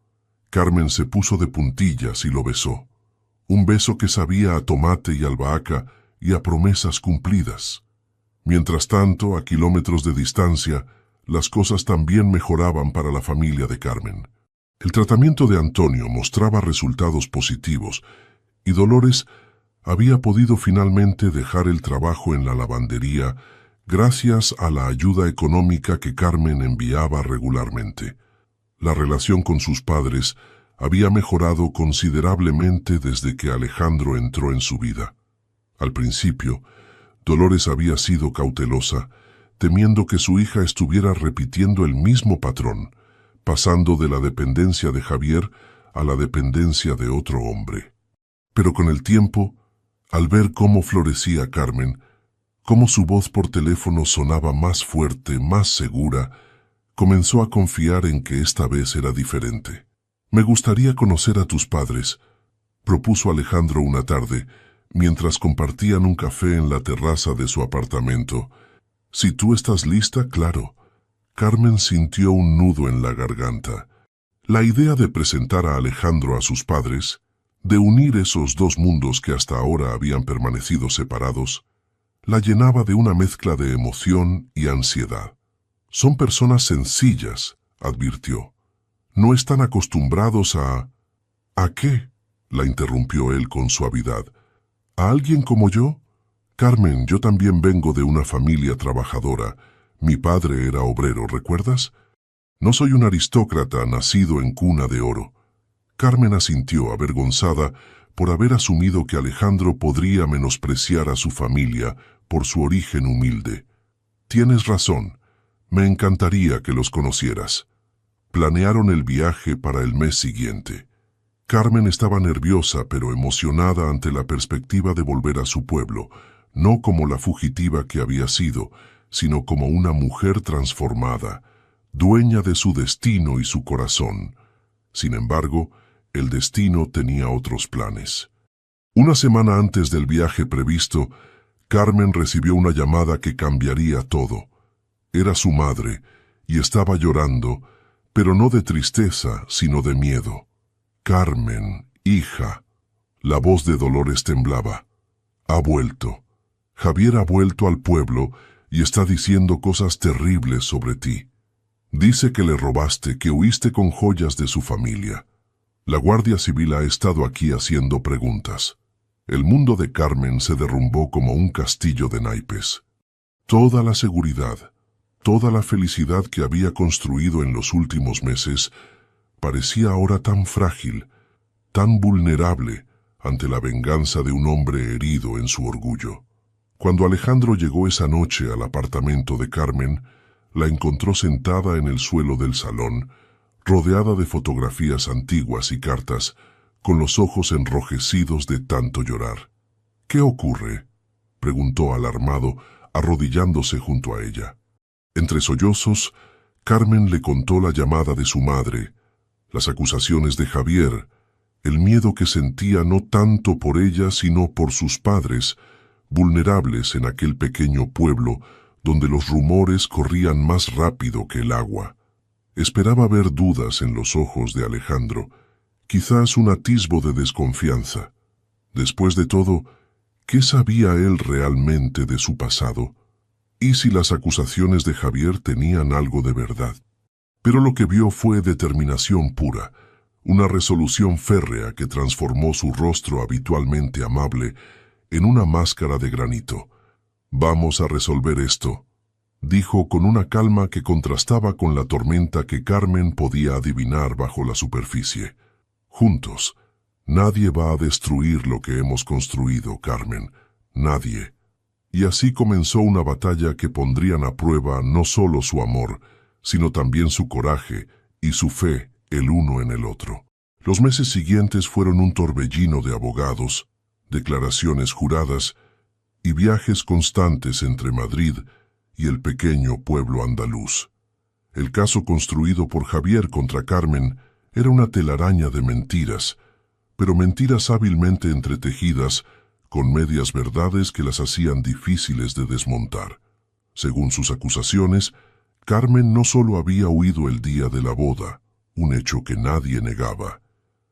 Carmen se puso de puntillas y lo besó. Un beso que sabía a tomate y albahaca y a promesas cumplidas. Mientras tanto, a kilómetros de distancia, las cosas también mejoraban para la familia de Carmen. El tratamiento de Antonio mostraba resultados positivos y Dolores había podido finalmente dejar el trabajo en la lavandería gracias a la ayuda económica que Carmen enviaba regularmente. La relación con sus padres había mejorado considerablemente desde que Alejandro entró en su vida. Al principio, Dolores había sido cautelosa, temiendo que su hija estuviera repitiendo el mismo patrón, pasando de la dependencia de Javier a la dependencia de otro hombre. Pero con el tiempo, al ver cómo florecía Carmen, cómo su voz por teléfono sonaba más fuerte, más segura, comenzó a confiar en que esta vez era diferente. «Me gustaría conocer a tus padres», propuso Alejandro una tarde, mientras compartían un café en la terraza de su apartamento. «Si tú estás lista, claro». Carmen sintió un nudo en la garganta. La idea de presentar a Alejandro a sus padres, de unir esos dos mundos que hasta ahora habían permanecido separados, la llenaba de una mezcla de emoción y ansiedad. «Son personas sencillas», advirtió. «No están acostumbrados a...» «¿A qué?», la interrumpió él con suavidad. «¿A alguien como yo? Carmen, yo también vengo de una familia trabajadora. Mi padre era obrero, ¿recuerdas? No soy un aristócrata nacido en cuna de oro». Carmen asintió, avergonzada por haber asumido que Alejandro podría menospreciar a su familia por su origen humilde. «Tienes razón. Me encantaría que los conocieras». Planearon el viaje para el mes siguiente. Carmen estaba nerviosa pero emocionada ante la perspectiva de volver a su pueblo, no como la fugitiva que había sido, sino como una mujer transformada, dueña de su destino y su corazón. Sin embargo, el destino tenía otros planes. Una semana antes del viaje previsto, Carmen recibió una llamada que cambiaría todo. Era su madre, y estaba llorando, pero no de tristeza, sino de miedo. «Carmen, hija». La voz de Dolores temblaba. «Ha vuelto. Javier ha vuelto al pueblo y está diciendo cosas terribles sobre ti. Dice que le robaste, que huiste con joyas de su familia. La Guardia Civil ha estado aquí haciendo preguntas». El mundo de Carmen se derrumbó como un castillo de naipes. Toda la seguridad, toda la felicidad que había construido en los últimos meses, parecía ahora tan frágil, tan vulnerable ante la venganza de un hombre herido en su orgullo. Cuando Alejandro llegó esa noche al apartamento de Carmen, la encontró sentada en el suelo del salón, rodeada de fotografías antiguas y cartas, con los ojos enrojecidos de tanto llorar. «¿Qué ocurre?», preguntó alarmado, arrodillándose junto a ella. Entre sollozos, Carmen le contó la llamada de su madre, las acusaciones de Javier, el miedo que sentía no tanto por ella sino por sus padres, vulnerables en aquel pequeño pueblo donde los rumores corrían más rápido que el agua. Esperaba ver dudas en los ojos de Alejandro, quizás un atisbo de desconfianza. Después de todo, ¿qué sabía él realmente de su pasado? ¿Y si las acusaciones de Javier tenían algo de verdad? Pero lo que vio fue determinación pura, una resolución férrea que transformó su rostro habitualmente amable en una máscara de granito. «Vamos a resolver esto», dijo con una calma que contrastaba con la tormenta que Carmen podía adivinar bajo la superficie. «Juntos. Nadie va a destruir lo que hemos construido, Carmen. Nadie». Y así comenzó una batalla que pondrían a prueba no solo su amor, sino también su coraje y su fe el uno en el otro. Los meses siguientes fueron un torbellino de abogados, declaraciones juradas y viajes constantes entre Madrid y el pequeño pueblo andaluz. El caso construido por Javier contra Carmen era una telaraña de mentiras, pero mentiras hábilmente entretejidas con medias verdades que las hacían difíciles de desmontar. Según sus acusaciones, Carmen no solo había huido el día de la boda, un hecho que nadie negaba,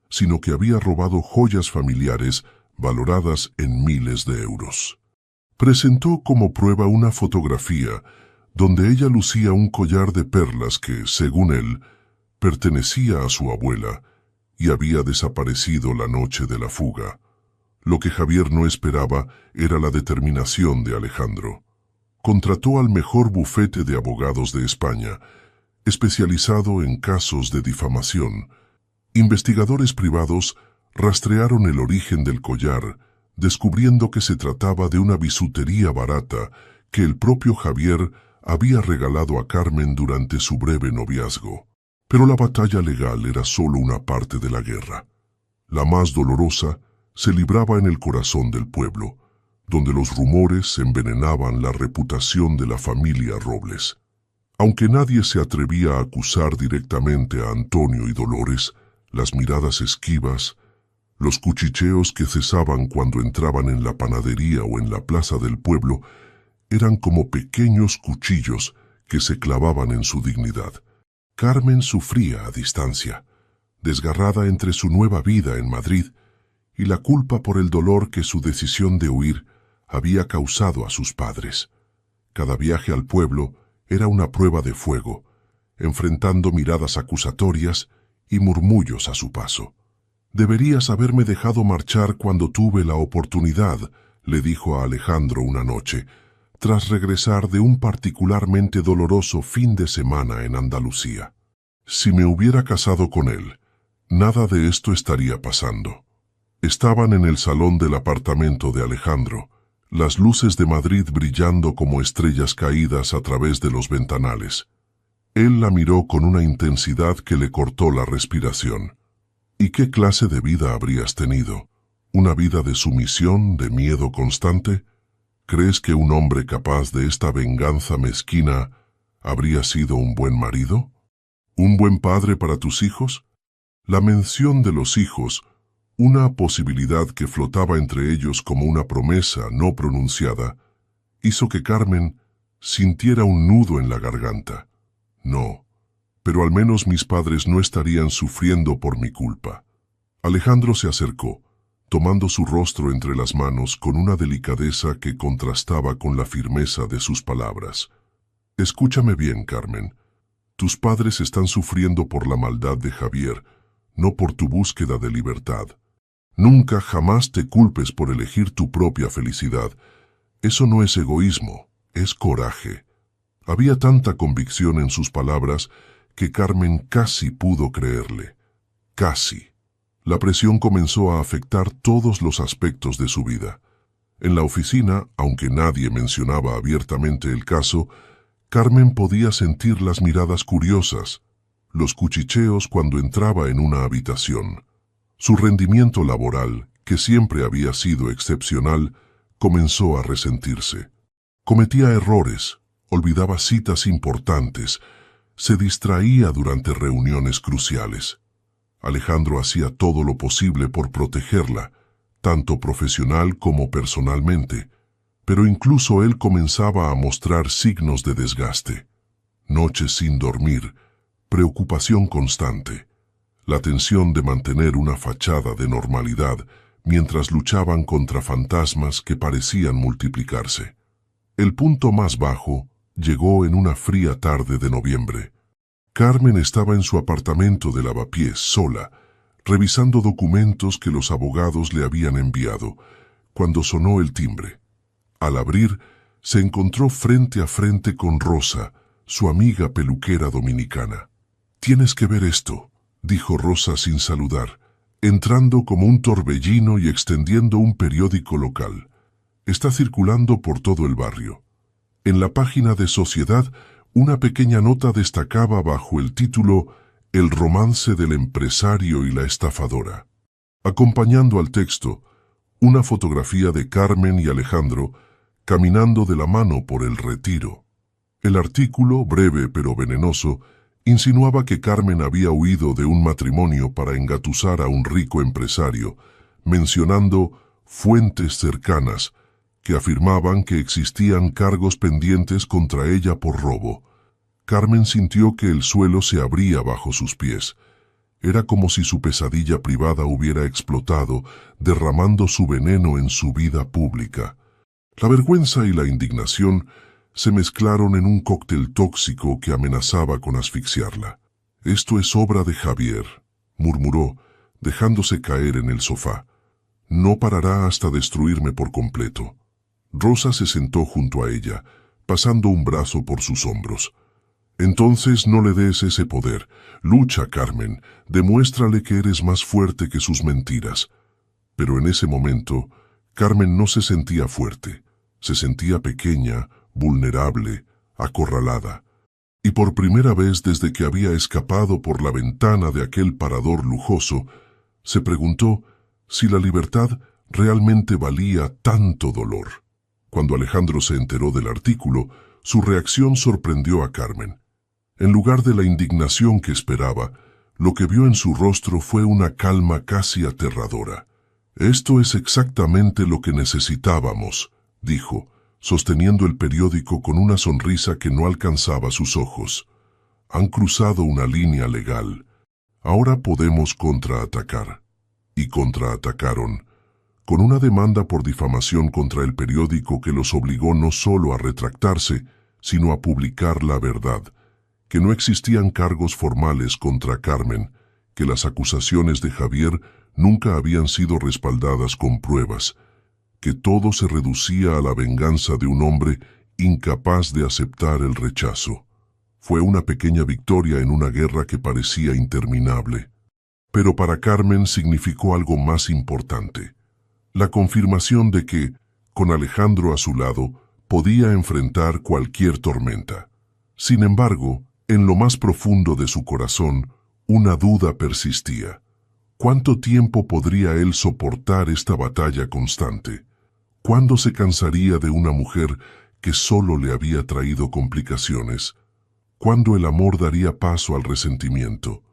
sino que había robado joyas familiares valoradas en miles de euros. Presentó como prueba una fotografía donde ella lucía un collar de perlas que, según él, pertenecía a su abuela y había desaparecido la noche de la fuga. Lo que Javier no esperaba era la determinación de Alejandro. Contrató al mejor bufete de abogados de España, especializado en casos de difamación. Investigadores privados rastrearon el origen del collar, descubriendo que se trataba de una bisutería barata que el propio Javier había regalado a Carmen durante su breve noviazgo. Pero la batalla legal era solo una parte de la guerra. La más dolorosa se libraba en el corazón del pueblo, donde los rumores envenenaban la reputación de la familia Robles. Aunque nadie se atrevía a acusar directamente a Antonio y Dolores, las miradas esquivas, los cuchicheos que cesaban cuando entraban en la panadería o en la plaza del pueblo, eran como pequeños cuchillos que se clavaban en su dignidad. Carmen sufría a distancia, desgarrada entre su nueva vida en Madrid y la culpa por el dolor que su decisión de huir había causado a sus padres. Cada viaje al pueblo era una prueba de fuego, enfrentando miradas acusatorias y murmullos a su paso. «Deberías haberme dejado marchar cuando tuve la oportunidad», le dijo a Alejandro una noche, tras regresar de un particularmente doloroso fin de semana en Andalucía. «Si me hubiera casado con él, nada de esto estaría pasando». Estaban en el salón del apartamento de Alejandro, las luces de Madrid brillando como estrellas caídas a través de los ventanales. Él la miró con una intensidad que le cortó la respiración. «¿Y qué clase de vida habrías tenido? ¿Una vida de sumisión, de miedo constante? ¿Crees que un hombre capaz de esta venganza mezquina habría sido un buen marido? ¿Un buen padre para tus hijos?» La mención de los hijos, una posibilidad que flotaba entre ellos como una promesa no pronunciada, hizo que Carmen sintiera un nudo en la garganta. «No, pero al menos mis padres no estarían sufriendo por mi culpa». Alejandro se acercó, tomando su rostro entre las manos con una delicadeza que contrastaba con la firmeza de sus palabras. «Escúchame bien, Carmen. Tus padres están sufriendo por la maldad de Javier, no por tu búsqueda de libertad. Nunca jamás te culpes por elegir tu propia felicidad. Eso no es egoísmo, es coraje». Había tanta convicción en sus palabras que Carmen casi pudo creerle. Casi. La presión comenzó a afectar todos los aspectos de su vida. En la oficina, aunque nadie mencionaba abiertamente el caso, Carmen podía sentir las miradas curiosas, los cuchicheos cuando entraba en una habitación. Su rendimiento laboral, que siempre había sido excepcional, comenzó a resentirse. Cometía errores, olvidaba citas importantes, se distraía durante reuniones cruciales. Alejandro hacía todo lo posible por protegerla, tanto profesional como personalmente, pero incluso él comenzaba a mostrar signos de desgaste. Noches sin dormir, preocupación constante, la tensión de mantener una fachada de normalidad mientras luchaban contra fantasmas que parecían multiplicarse. El punto más bajo llegó en una fría tarde de noviembre. Carmen estaba en su apartamento de Lavapiés, sola, revisando documentos que los abogados le habían enviado, cuando sonó el timbre. Al abrir, se encontró frente a frente con Rosa, su amiga peluquera dominicana. «Tienes que ver esto», dijo Rosa sin saludar, entrando como un torbellino y extendiendo un periódico local. «Está circulando por todo el barrio». En la página de Sociedad, una pequeña nota destacaba bajo el título El romance del empresario y la estafadora. Acompañando al texto, una fotografía de Carmen y Alejandro caminando de la mano por el Retiro. El artículo, breve pero venenoso, insinuaba que Carmen había huido de un matrimonio para engatusar a un rico empresario, mencionando fuentes cercanas que afirmaban que existían cargos pendientes contra ella por robo. Carmen sintió que el suelo se abría bajo sus pies. Era como si su pesadilla privada hubiera explotado, derramando su veneno en su vida pública. La vergüenza y la indignación se mezclaron en un cóctel tóxico que amenazaba con asfixiarla. «Esto es obra de Javier», murmuró, dejándose caer en el sofá. «No parará hasta destruirme por completo». Rosa se sentó junto a ella, pasando un brazo por sus hombros. «Entonces no le des ese poder. Lucha, Carmen. Demuéstrale que eres más fuerte que sus mentiras». Pero en ese momento, Carmen no se sentía fuerte. Se sentía pequeña, vulnerable, acorralada. Y por primera vez desde que había escapado por la ventana de aquel parador lujoso, se preguntó si la libertad realmente valía tanto dolor. Cuando Alejandro se enteró del artículo, su reacción sorprendió a Carmen. En lugar de la indignación que esperaba, lo que vio en su rostro fue una calma casi aterradora. «Esto es exactamente lo que necesitábamos», dijo, sosteniendo el periódico con una sonrisa que no alcanzaba sus ojos. «Han cruzado una línea legal. Ahora podemos contraatacar». Y contraatacaron, con una demanda por difamación contra el periódico que los obligó no solo a retractarse, sino a publicar la verdad, que no existían cargos formales contra Carmen, que las acusaciones de Javier nunca habían sido respaldadas con pruebas, que todo se reducía a la venganza de un hombre incapaz de aceptar el rechazo. Fue una pequeña victoria en una guerra que parecía interminable. Pero para Carmen significó algo más importante: la confirmación de que, con Alejandro a su lado, podía enfrentar cualquier tormenta. Sin embargo, en lo más profundo de su corazón, una duda persistía. ¿Cuánto tiempo podría él soportar esta batalla constante? ¿Cuándo se cansaría de una mujer que solo le había traído complicaciones? ¿Cuándo el amor daría paso al resentimiento?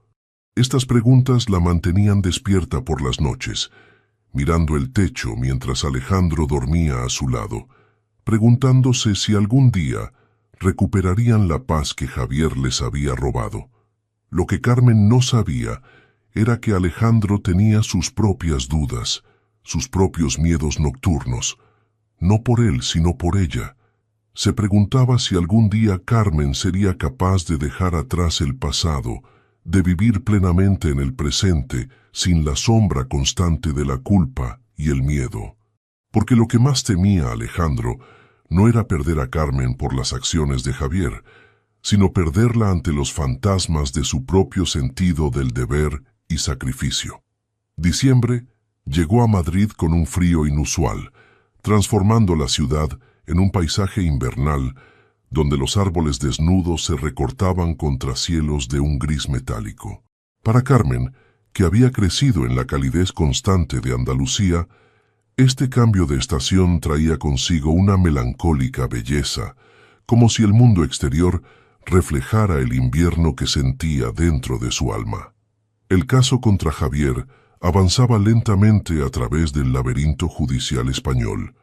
Estas preguntas la mantenían despierta por las noches, mirando el techo mientras Alejandro dormía a su lado, preguntándose si algún día recuperarían la paz que Javier les había robado. Lo que Carmen no sabía era que Alejandro tenía sus propias dudas, sus propios miedos nocturnos, no por él sino por ella. Se preguntaba si algún día Carmen sería capaz de dejar atrás el pasado, de vivir plenamente en el presente, sin la sombra constante de la culpa y el miedo. Porque lo que más temía Alejandro no era perder a Carmen por las acciones de Javier, sino perderla ante los fantasmas de su propio sentido del deber y sacrificio. Diciembre llegó a Madrid con un frío inusual, transformando la ciudad en un paisaje invernal donde los árboles desnudos se recortaban contra cielos de un gris metálico. Para Carmen, que había crecido en la calidez constante de Andalucía, este cambio de estación traía consigo una melancólica belleza, como si el mundo exterior reflejara el invierno que sentía dentro de su alma. El caso contra Javier avanzaba lentamente a través del laberinto judicial español.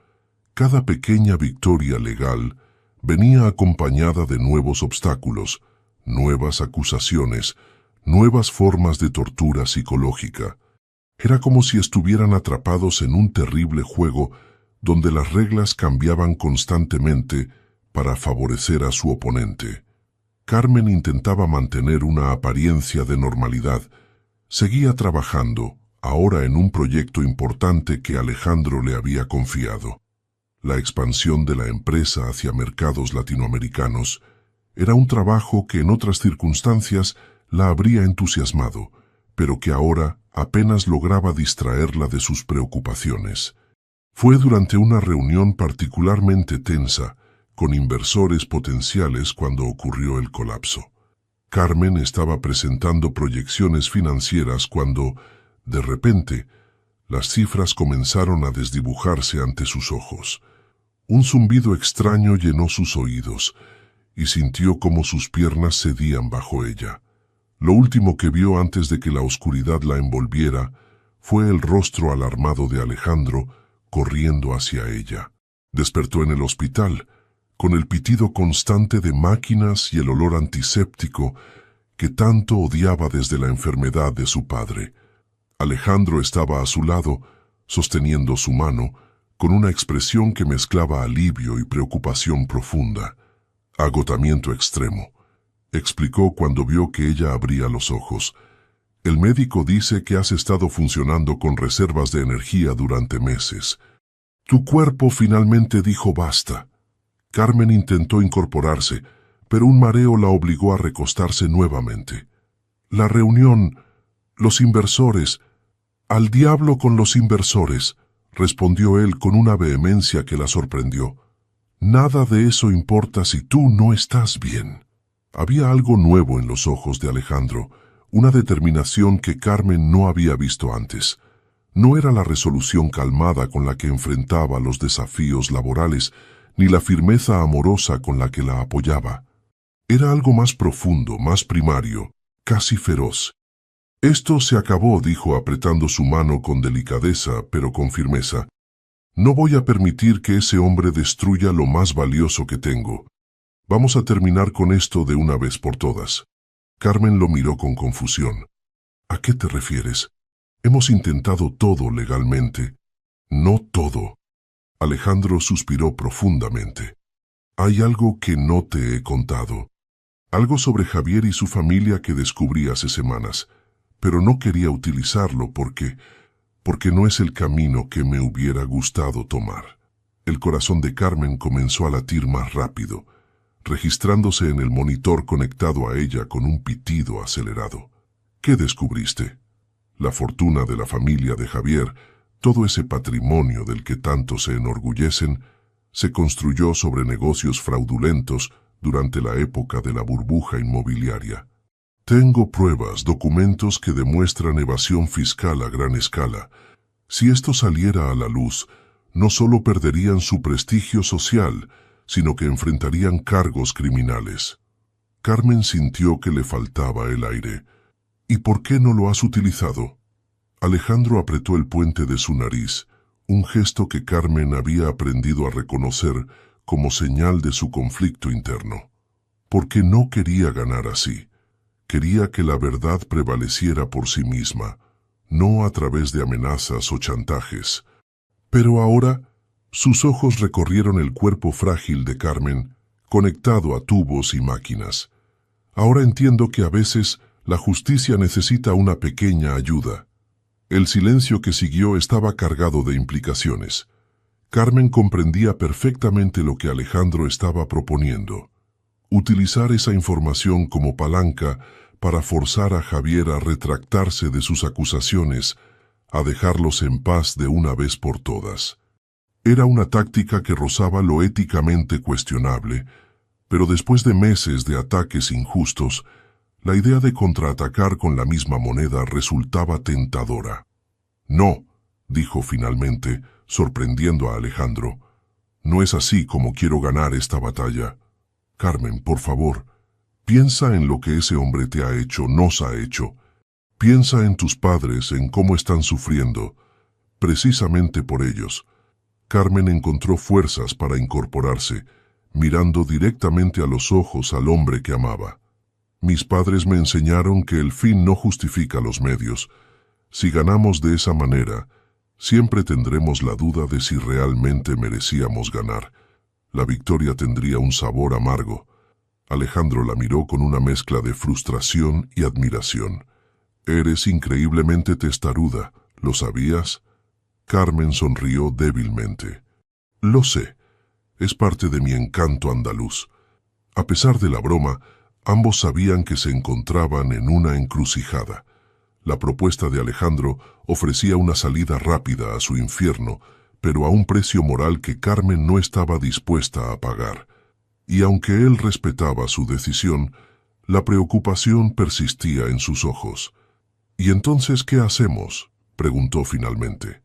Cada pequeña victoria legal venía acompañada de nuevos obstáculos, nuevas acusaciones, nuevas formas de tortura psicológica. Era como si estuvieran atrapados en un terrible juego donde las reglas cambiaban constantemente para favorecer a su oponente. Carmen intentaba mantener una apariencia de normalidad. Seguía trabajando, ahora en un proyecto importante que Alejandro le había confiado. La expansión de la empresa hacia mercados latinoamericanos era un trabajo que en otras circunstancias la habría entusiasmado, pero que ahora apenas lograba distraerla de sus preocupaciones. Fue durante una reunión particularmente tensa con inversores potenciales cuando ocurrió el colapso. Carmen estaba presentando proyecciones financieras cuando, de repente, las cifras comenzaron a desdibujarse ante sus ojos. Un zumbido extraño llenó sus oídos y sintió cómo sus piernas cedían bajo ella. Lo último que vio antes de que la oscuridad la envolviera fue el rostro alarmado de Alejandro corriendo hacia ella. Despertó en el hospital, con el pitido constante de máquinas y el olor antiséptico que tanto odiaba desde la enfermedad de su padre. Alejandro estaba a su lado, sosteniendo su mano, con una expresión que mezclaba alivio y preocupación profunda. Agotamiento extremo, explicó cuando vio que ella abría los ojos. El médico dice que has estado funcionando con reservas de energía durante meses. Tu cuerpo finalmente dijo basta. Carmen intentó incorporarse, pero un mareo la obligó a recostarse nuevamente. La reunión, los inversores, al diablo con los inversores, respondió él con una vehemencia que la sorprendió. Nada de eso importa si tú no estás bien. Había algo nuevo en los ojos de Alejandro, una determinación que Carmen no había visto antes. No era la resolución calmada con la que enfrentaba los desafíos laborales, ni la firmeza amorosa con la que la apoyaba. Era algo más profundo, más primario, casi feroz. Esto se acabó, dijo apretando su mano con delicadeza, pero con firmeza. No voy a permitir que ese hombre destruya lo más valioso que tengo. Vamos a terminar con esto de una vez por todas. Carmen lo miró con confusión. ¿A qué te refieres? Hemos intentado todo legalmente. No todo. Alejandro suspiró profundamente. Hay algo que no te he contado. Algo sobre Javier y su familia que descubrí hace semanas, pero no quería utilizarlo porque no es el camino que me hubiera gustado tomar. El corazón de Carmen comenzó a latir más rápido, registrándose en el monitor conectado a ella con un pitido acelerado. ¿Qué descubriste? La fortuna de la familia de Javier, todo ese patrimonio del que tanto se enorgullecen, se construyó sobre negocios fraudulentos durante la época de la burbuja inmobiliaria. Tengo pruebas, documentos que demuestran evasión fiscal a gran escala. Si esto saliera a la luz, no solo perderían su prestigio social, sino que enfrentarían cargos criminales. Carmen sintió que le faltaba el aire. ¿Y por qué no lo has utilizado? Alejandro apretó el puente de su nariz, un gesto que Carmen había aprendido a reconocer como señal de su conflicto interno. Porque no quería ganar así. Quería que la verdad prevaleciera por sí misma, no a través de amenazas o chantajes. Pero ahora, sus ojos recorrieron el cuerpo frágil de Carmen, conectado a tubos y máquinas. Ahora entiendo que a veces la justicia necesita una pequeña ayuda. El silencio que siguió estaba cargado de implicaciones. Carmen comprendía perfectamente lo que Alejandro estaba proponiendo. Utilizar esa información como palanca para forzar a Javier a retractarse de sus acusaciones, a dejarlos en paz de una vez por todas. Era una táctica que rozaba lo éticamente cuestionable, pero después de meses de ataques injustos, la idea de contraatacar con la misma moneda resultaba tentadora. No, dijo finalmente, sorprendiendo a Alejandro. No es así como quiero ganar esta batalla. Carmen, por favor, piensa en lo que ese hombre te ha hecho, nos ha hecho. Piensa en tus padres, en cómo están sufriendo. Precisamente por ellos. Carmen encontró fuerzas para incorporarse, mirando directamente a los ojos al hombre que amaba. Mis padres me enseñaron que el fin no justifica los medios. Si ganamos de esa manera, siempre tendremos la duda de si realmente merecíamos ganar. La victoria tendría un sabor amargo. Alejandro la miró con una mezcla de frustración y admiración. Eres increíblemente testaruda, ¿lo sabías? Carmen sonrió débilmente. Lo sé, es parte de mi encanto andaluz. A pesar de la broma, ambos sabían que se encontraban en una encrucijada. La propuesta de Alejandro ofrecía una salida rápida a su infierno, pero a un precio moral que Carmen no estaba dispuesta a pagar. Y aunque él respetaba su decisión, La preocupación persistía en sus ojos. «¿Y entonces qué hacemos?», preguntó finalmente.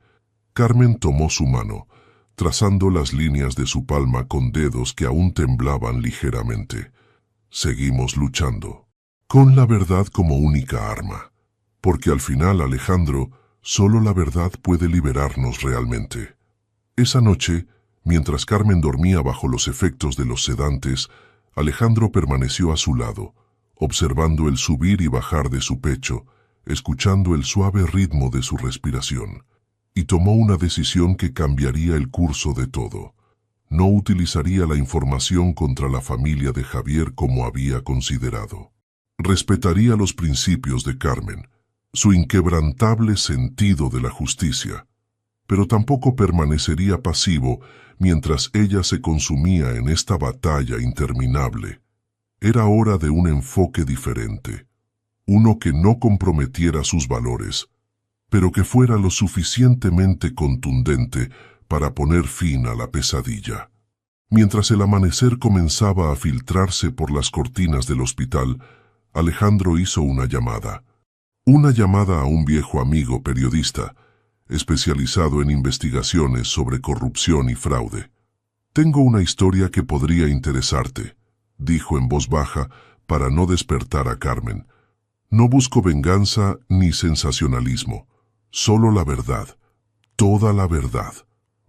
Carmen tomó su mano, trazando las líneas de su palma con dedos que aún temblaban ligeramente. «Seguimos luchando, con la verdad como única arma, porque al final, Alejandro, solo la verdad puede liberarnos realmente». Esa noche, mientras Carmen dormía bajo los efectos de los sedantes, Alejandro permaneció a su lado, observando el subir y bajar de su pecho, escuchando el suave ritmo de su respiración, y tomó una decisión que cambiaría el curso de todo. No utilizaría la información contra la familia de Javier como había considerado. Respetaría los principios de Carmen, su inquebrantable sentido de la justicia, pero tampoco permanecería pasivo mientras ella se consumía en esta batalla interminable. Era hora de un enfoque diferente, uno que no comprometiera sus valores, pero que fuera lo suficientemente contundente para poner fin a la pesadilla. Mientras el amanecer comenzaba a filtrarse por las cortinas del hospital, Alejandro hizo una llamada. Una llamada a un viejo amigo periodista, especializado en investigaciones sobre corrupción y fraude. «Tengo una historia que podría interesarte», dijo en voz baja para no despertar a Carmen. «No busco venganza ni sensacionalismo, solo la verdad, toda la verdad,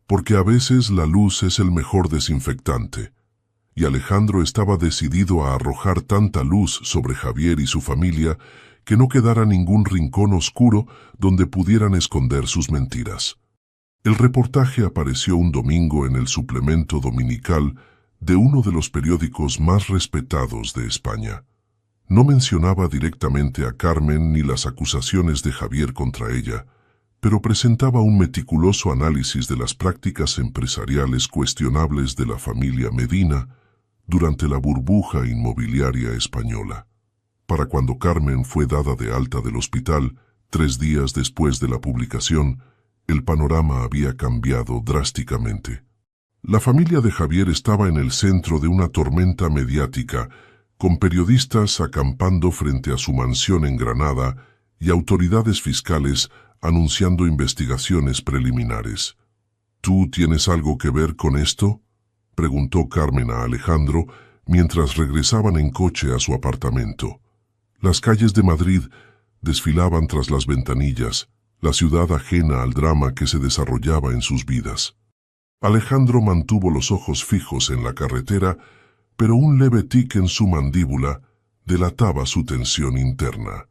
porque a veces la luz es el mejor desinfectante». Y Alejandro estaba decidido a arrojar tanta luz sobre Javier y su familia que no quedara ningún rincón oscuro donde pudieran esconder sus mentiras. El reportaje apareció un domingo en el suplemento dominical de uno de los periódicos más respetados de España. No mencionaba directamente a Carmen ni las acusaciones de Javier contra ella, pero presentaba un meticuloso análisis de las prácticas empresariales cuestionables de la familia Medina durante la burbuja inmobiliaria española. Para cuando Carmen fue dada de alta del hospital, 3 días después de la publicación, el panorama había cambiado drásticamente. La familia de Javier estaba en el centro de una tormenta mediática, con periodistas acampando frente a su mansión en Granada y autoridades fiscales anunciando investigaciones preliminares. «¿Tú tienes algo que ver con esto?», preguntó Carmen a Alejandro mientras regresaban en coche a su apartamento. Las calles de Madrid desfilaban tras las ventanillas, la ciudad ajena al drama que se desarrollaba en sus vidas. Alejandro mantuvo los ojos fijos en la carretera, pero un leve tic en su mandíbula delataba su tensión interna.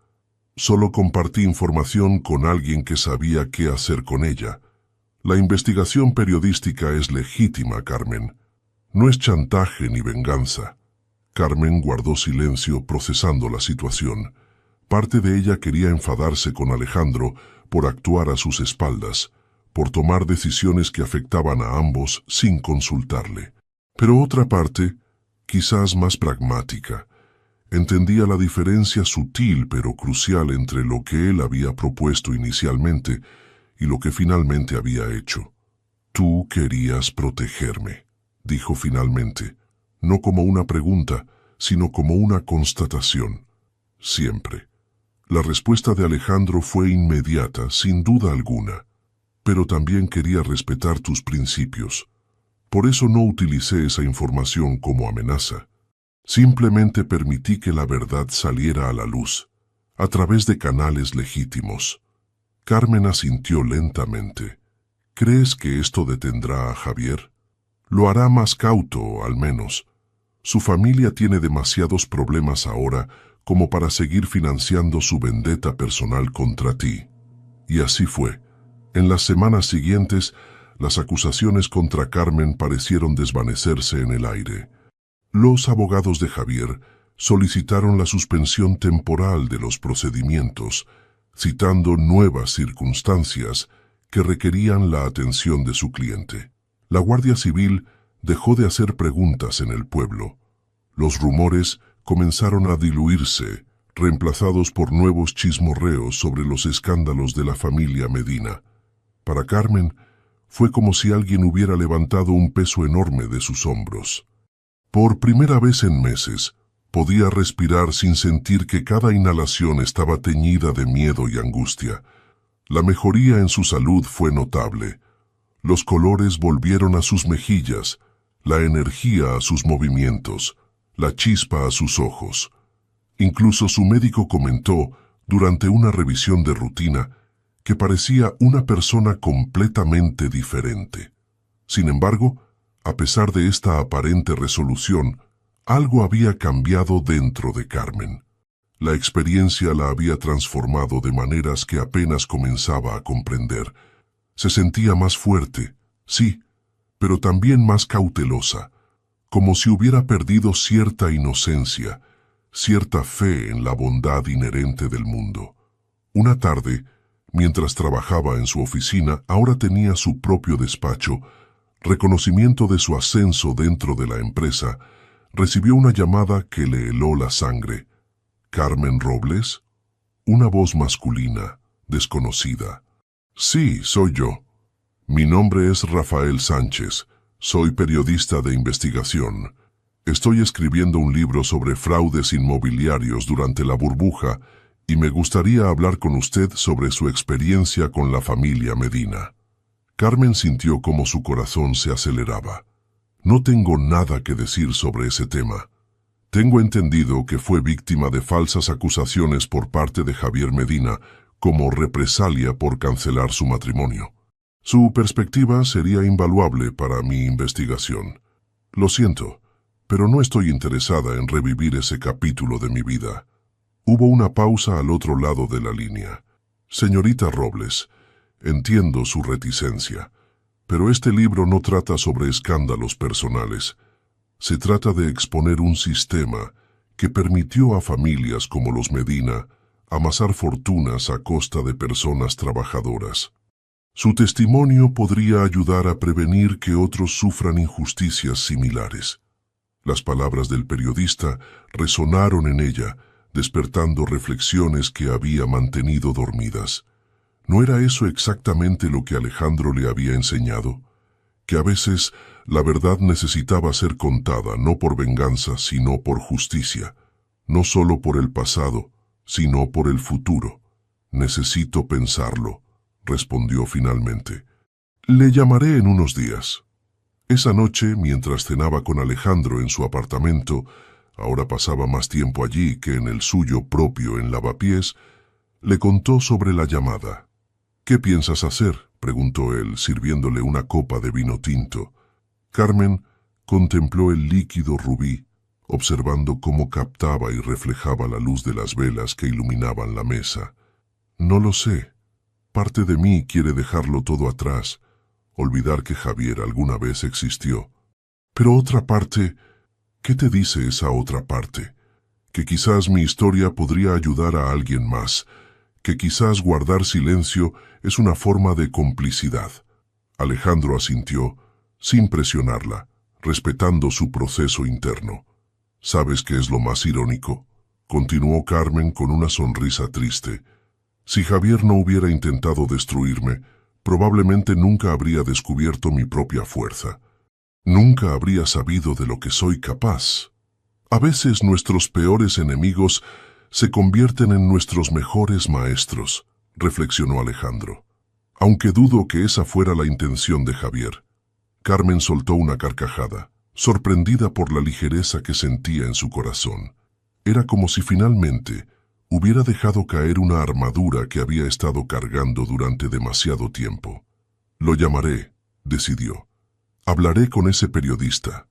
«Solo compartí información con alguien que sabía qué hacer con ella. La investigación periodística es legítima, Carmen. No es chantaje ni venganza». Carmen guardó silencio procesando la situación. Parte de ella quería enfadarse con Alejandro por actuar a sus espaldas, por tomar decisiones que afectaban a ambos sin consultarle. Pero otra parte, quizás más pragmática, entendía la diferencia sutil pero crucial entre lo que él había propuesto inicialmente y lo que finalmente había hecho. «Tú querías protegerme», dijo finalmente, no como una pregunta, sino como una constatación. Siempre. La respuesta de Alejandro fue inmediata, sin duda alguna. «Pero también quería respetar tus principios. Por eso no utilicé esa información como amenaza. Simplemente permití que la verdad saliera a la luz, a través de canales legítimos». Carmen asintió lentamente. «¿Crees que esto detendrá a Javier? Lo hará más cauto, al menos. Su familia tiene demasiados problemas ahora como para seguir financiando su vendetta personal contra ti». Y así fue. En las semanas siguientes, las acusaciones contra Carmen parecieron desvanecerse en el aire. Los abogados de Javier solicitaron la suspensión temporal de los procedimientos, citando nuevas circunstancias que requerían la atención de su cliente. La Guardia Civil dejó de hacer preguntas en el pueblo. Los rumores comenzaron a diluirse, reemplazados por nuevos chismorreos sobre los escándalos de la familia Medina. Para Carmen, fue como si alguien hubiera levantado un peso enorme de sus hombros. Por primera vez en meses, Podía respirar sin sentir que cada inhalación estaba teñida de miedo y angustia. La mejoría en su salud fue notable. Los colores volvieron a sus mejillas, la energía a sus movimientos, la chispa a sus ojos. Incluso su médico comentó, durante una revisión de rutina, que parecía una persona completamente diferente. Sin embargo, a pesar de esta aparente resolución, algo había cambiado dentro de Carmen. La experiencia la había transformado de maneras que apenas comenzaba a comprender. Se sentía más fuerte, sí, pero también más cautelosa, como si hubiera perdido cierta inocencia, cierta fe en la bondad inherente del mundo. Una tarde, mientras trabajaba en su oficina, ahora tenía su propio despacho, reconocimiento de su ascenso dentro de la empresa, recibió una llamada que le heló la sangre. ¿Carmen Robles? Una voz masculina, desconocida. Sí, soy yo. Mi nombre es Rafael Sánchez. Soy periodista de investigación. Estoy escribiendo un libro sobre fraudes inmobiliarios durante la burbuja y me gustaría hablar con usted sobre su experiencia con la familia Medina. Carmen sintió cómo su corazón se aceleraba. No tengo nada que decir sobre ese tema. Tengo entendido que fue víctima de falsas acusaciones por parte de Javier Medina como represalia por cancelar su matrimonio. Su perspectiva sería invaluable para mi investigación. Lo siento, pero no estoy interesada en revivir ese capítulo de mi vida. Hubo una pausa al otro lado de la línea. Señorita Robles, entiendo su reticencia, pero este libro no trata sobre escándalos personales. Se trata de exponer un sistema que permitió a familias como los Medina amasar fortunas a costa de personas trabajadoras. Su testimonio podría ayudar a prevenir que otros sufran injusticias similares. Las palabras del periodista resonaron en ella, despertando reflexiones que había mantenido dormidas. ¿No era eso exactamente lo que Alejandro le había enseñado? Que a veces la verdad necesitaba ser contada no por venganza, sino por justicia, no solo por el pasado, sino por el futuro. Necesito pensarlo, respondió finalmente. Le llamaré en unos días. Esa noche, mientras cenaba con Alejandro en su apartamento, ahora pasaba más tiempo allí que en el suyo propio en Lavapiés, le contó sobre la llamada. ¿Qué piensas hacer?, preguntó él, sirviéndole una copa de vino tinto. Carmen contempló el líquido rubí, observando cómo captaba y reflejaba la luz de las velas que iluminaban la mesa. No lo sé. Parte de mí quiere dejarlo todo atrás, olvidar que Javier alguna vez existió. Pero otra parte, ¿qué te dice esa otra parte? Que quizás mi historia podría ayudar a alguien más, que quizás guardar silencio es una forma de complicidad. Alejandro asintió, sin presionarla, respetando su proceso interno. ¿Sabes qué es lo más irónico?, continuó Carmen con una sonrisa triste. Si Javier no hubiera intentado destruirme, probablemente nunca habría descubierto mi propia fuerza. Nunca habría sabido de lo que soy capaz. A veces nuestros peores enemigos se convierten en nuestros mejores maestros, reflexionó Alejandro. Aunque dudo que esa fuera la intención de Javier. Carmen soltó una carcajada, sorprendida por la ligereza que sentía en su corazón. Era como si finalmente hubiera dejado caer una armadura que había estado cargando durante demasiado tiempo. Lo llamaré, decidió. Hablaré con ese periodista,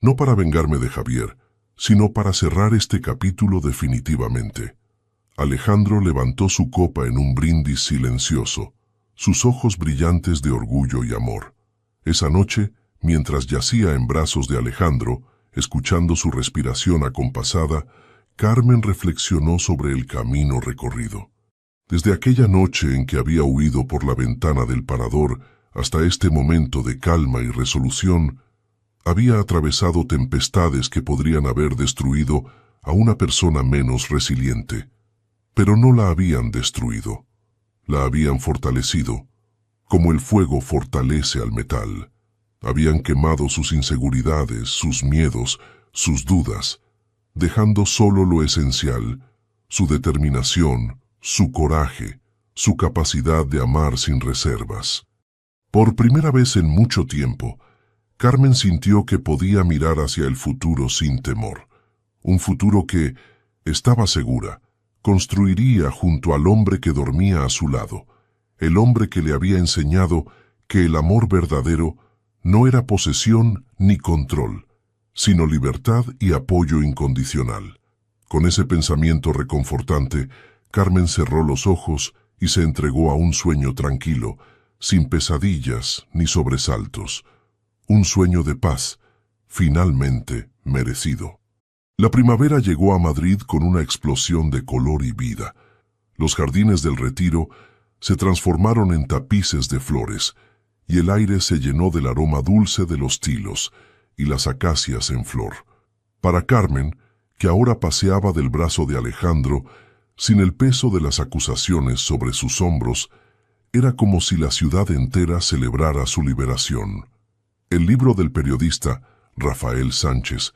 no para vengarme de Javier, sino para cerrar este capítulo definitivamente. Alejandro levantó su copa en un brindis silencioso, sus ojos brillantes de orgullo y amor. Esa noche, mientras yacía en brazos de Alejandro, escuchando su respiración acompasada, Carmen reflexionó sobre el camino recorrido. Desde aquella noche en que había huido por la ventana del parador hasta este momento de calma y resolución, había atravesado tempestades que podrían haber destruido a una persona menos resiliente. Pero no la habían destruido, la habían fortalecido, como el fuego fortalece al metal. Habían quemado sus inseguridades, sus miedos, sus dudas. dejando solo lo esencial: su determinación, su coraje, su capacidad de amar sin reservas. Por primera vez en mucho tiempo, Carmen sintió que podía mirar hacia el futuro sin temor. Un futuro que, estaba segura, construiría junto al hombre que dormía a su lado, el hombre que le había enseñado que el amor verdadero no era posesión ni control, sino libertad y apoyo incondicional. Con ese pensamiento reconfortante, Carmen cerró los ojos y se entregó a un sueño tranquilo, sin pesadillas ni sobresaltos. Un sueño de paz, finalmente merecido. La primavera llegó a Madrid con una explosión de color y vida. Los jardines del Retiro se transformaron en tapices de flores, y el aire se llenó del aroma dulce de los tilos y las acacias en flor. Para Carmen, que ahora paseaba del brazo de Alejandro, sin el peso de las acusaciones sobre sus hombros, era como si la ciudad entera celebrara su liberación. El libro del periodista Rafael Sánchez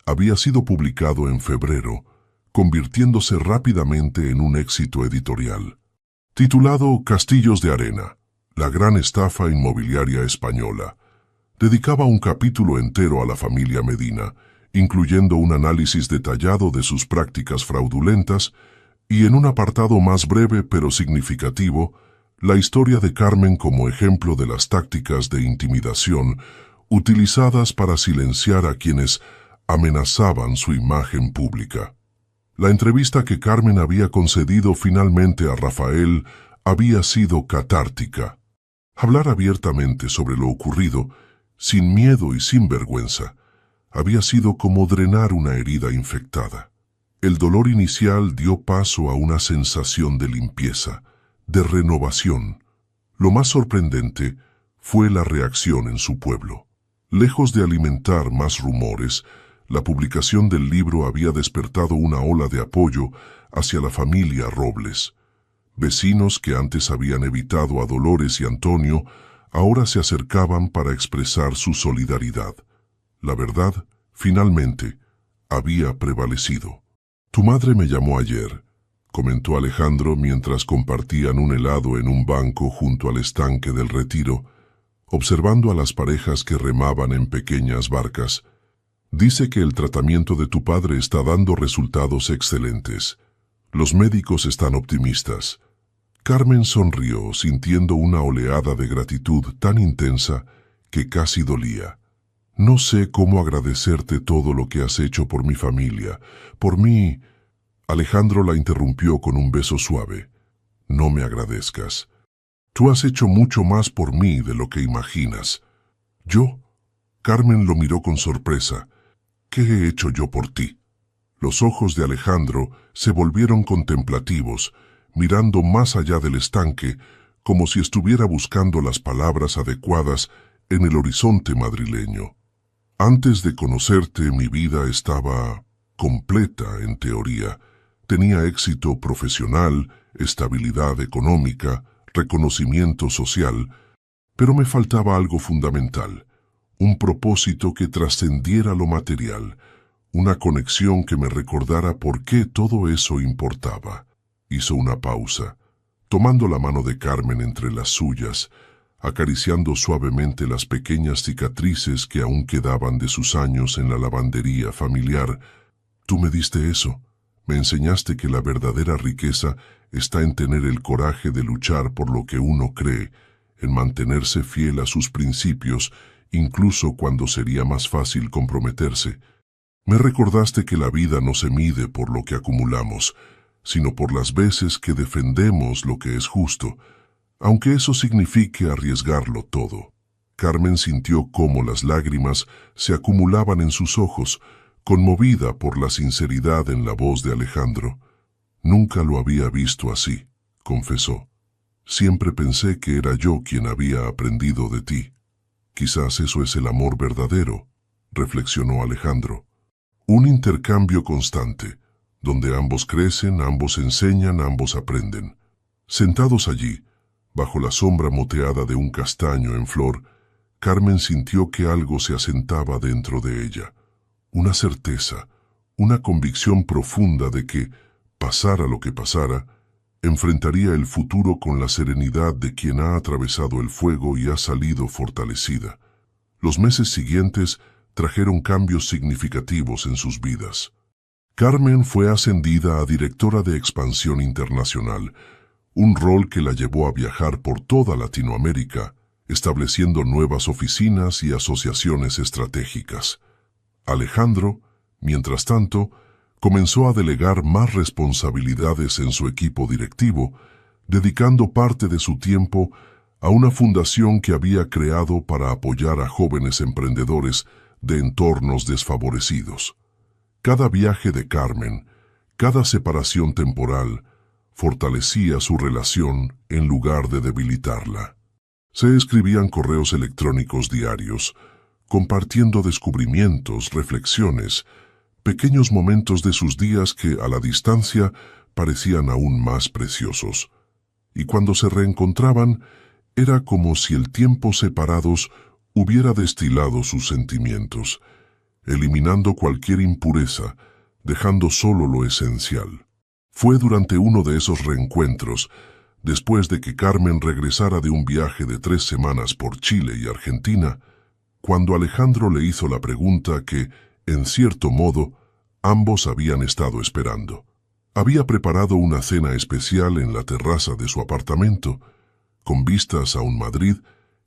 había sido publicado en febrero, convirtiéndose rápidamente en un éxito editorial. Titulado Castillos de Arena, la gran estafa inmobiliaria española, dedicaba un capítulo entero a la familia Medina, incluyendo un análisis detallado de sus prácticas fraudulentas y, en un apartado más breve pero significativo, la historia de Carmen como ejemplo de las tácticas de intimidación utilizadas para silenciar a quienes amenazaban su imagen pública. La entrevista que Carmen había concedido finalmente a Rafael había sido catártica. Hablar abiertamente sobre lo ocurrido, sin miedo y sin vergüenza, había sido como drenar una herida infectada. El dolor inicial dio paso a una sensación de limpieza, de renovación. Lo más sorprendente fue la reacción en su pueblo. Lejos de alimentar más rumores, la publicación del libro había despertado una ola de apoyo hacia la familia Robles. Vecinos que antes habían evitado a Dolores y Antonio, ahora se acercaban para expresar su solidaridad. La verdad, finalmente, había prevalecido. «Tu madre me llamó ayer», comentó Alejandro mientras compartían un helado en un banco junto al estanque del Retiro, observando a las parejas que remaban en pequeñas barcas. «Dice que el tratamiento de tu padre está dando resultados excelentes. Los médicos están optimistas». Carmen sonrió, sintiendo una oleada de gratitud tan intensa que casi dolía. «No sé cómo agradecerte todo lo que has hecho por mi familia, por mí». Alejandro la interrumpió con un beso suave. «No me agradezcas. Tú has hecho mucho más por mí de lo que imaginas». «¿Yo?» Carmen lo miró con sorpresa. «¿Qué he hecho yo por ti?» Los ojos de Alejandro se volvieron contemplativos, mirando más allá del estanque, como si estuviera buscando las palabras adecuadas en el horizonte madrileño. «Antes de conocerte, mi vida estaba completa en teoría. Tenía éxito profesional, estabilidad económica, reconocimiento social, pero me faltaba algo fundamental, un propósito que trascendiera lo material, una conexión que me recordara por qué todo eso importaba». Hizo una pausa, tomando la mano de Carmen entre las suyas, acariciando suavemente las pequeñas cicatrices que aún quedaban de sus años en la lavandería familiar. «Tú me diste eso. Me enseñaste que la verdadera riqueza está en tener el coraje de luchar por lo que uno cree, en mantenerse fiel a sus principios, incluso cuando sería más fácil comprometerse. Me recordaste que la vida no se mide por lo que acumulamos, sino por las veces que defendemos lo que es justo, aunque eso signifique arriesgarlo todo». Carmen sintió cómo las lágrimas se acumulaban en sus ojos, conmovida por la sinceridad en la voz de Alejandro. «Nunca lo había visto así», confesó. «Siempre pensé que era yo quien había aprendido de ti». «Quizás eso es el amor verdadero», reflexionó Alejandro. «Un intercambio constante, donde ambos crecen, ambos enseñan, ambos aprenden». Sentados allí, bajo la sombra moteada de un castaño en flor, Carmen sintió que algo se asentaba dentro de ella. Una certeza, una convicción profunda de que, pasara lo que pasara, enfrentaría el futuro con la serenidad de quien ha atravesado el fuego y ha salido fortalecida. Los meses siguientes trajeron cambios significativos en sus vidas. Carmen fue ascendida a directora de expansión internacional, un rol que la llevó a viajar por toda Latinoamérica, estableciendo nuevas oficinas y asociaciones estratégicas. Alejandro, mientras tanto, comenzó a delegar más responsabilidades en su equipo directivo, dedicando parte de su tiempo a una fundación que había creado para apoyar a jóvenes emprendedores de entornos desfavorecidos. Cada viaje de Carmen, cada separación temporal, fortalecía su relación en lugar de debilitarla. Se escribían correos electrónicos diarios, compartiendo descubrimientos, reflexiones, pequeños momentos de sus días que, a la distancia, parecían aún más preciosos. Y cuando se reencontraban, era como si el tiempo separados hubiera destilado sus sentimientos, eliminando cualquier impureza, dejando solo lo esencial. Fue durante uno de esos reencuentros, después de que Carmen regresara de un viaje de 3 semanas por Chile y Argentina, cuando Alejandro le hizo la pregunta que, en cierto modo, ambos habían estado esperando. Había preparado una cena especial en la terraza de su apartamento, con vistas a un Madrid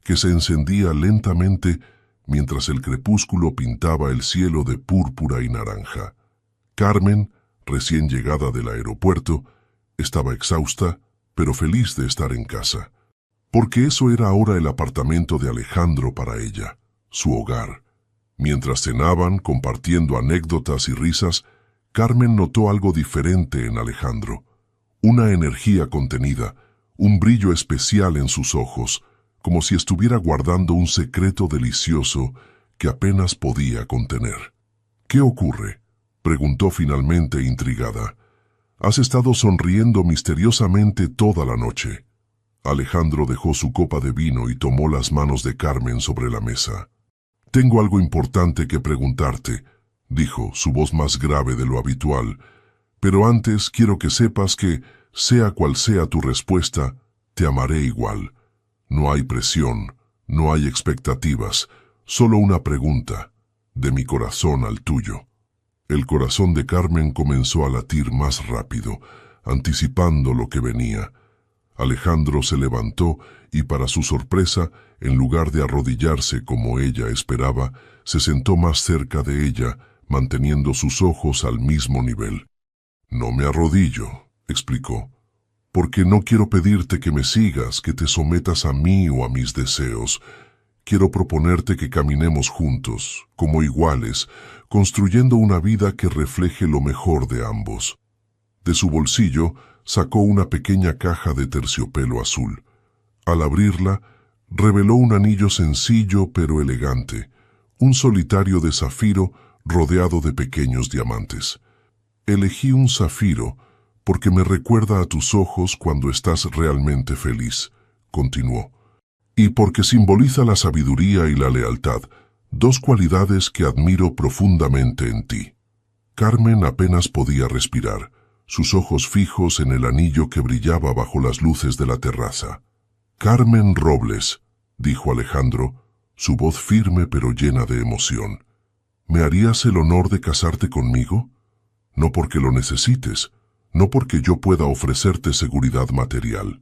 que se encendía lentamente mientras el crepúsculo pintaba el cielo de púrpura y naranja. Carmen, recién llegada del aeropuerto, estaba exhausta, pero feliz de estar en casa, porque eso era ahora el apartamento de Alejandro para ella, su hogar. Mientras cenaban, compartiendo anécdotas y risas, Carmen notó algo diferente en Alejandro, una energía contenida, un brillo especial en sus ojos, como si estuviera guardando un secreto delicioso que apenas podía contener. «¿Qué ocurre?», preguntó finalmente intrigada. «Has estado sonriendo misteriosamente toda la noche». Alejandro dejó su copa de vino y tomó las manos de Carmen sobre la mesa. «Tengo algo importante que preguntarte», dijo, su voz más grave de lo habitual, «pero antes quiero que sepas que, sea cual sea tu respuesta, te amaré igual. No hay presión, no hay expectativas, solo una pregunta, de mi corazón al tuyo». El corazón de Carmen comenzó a latir más rápido, anticipando lo que venía. Alejandro se levantó y, para su sorpresa, en lugar de arrodillarse como ella esperaba, se sentó más cerca de ella, manteniendo sus ojos al mismo nivel. «No me arrodillo», explicó, «porque no quiero pedirte que me sigas, que te sometas a mí o a mis deseos. Quiero proponerte que caminemos juntos, como iguales, construyendo una vida que refleje lo mejor de ambos». De su bolsillo sacó una pequeña caja de terciopelo azul. Al abrirla, reveló un anillo sencillo pero elegante, un solitario de zafiro rodeado de pequeños diamantes. «Elegí un zafiro porque me recuerda a tus ojos cuando estás realmente feliz», continuó, «y porque simboliza la sabiduría y la lealtad, dos cualidades que admiro profundamente en ti». Carmen apenas podía respirar, sus ojos fijos en el anillo que brillaba bajo las luces de la terraza. «Carmen Robles», dijo Alejandro, su voz firme pero llena de emoción, «¿me harías el honor de casarte conmigo? No porque lo necesites, no porque yo pueda ofrecerte seguridad material.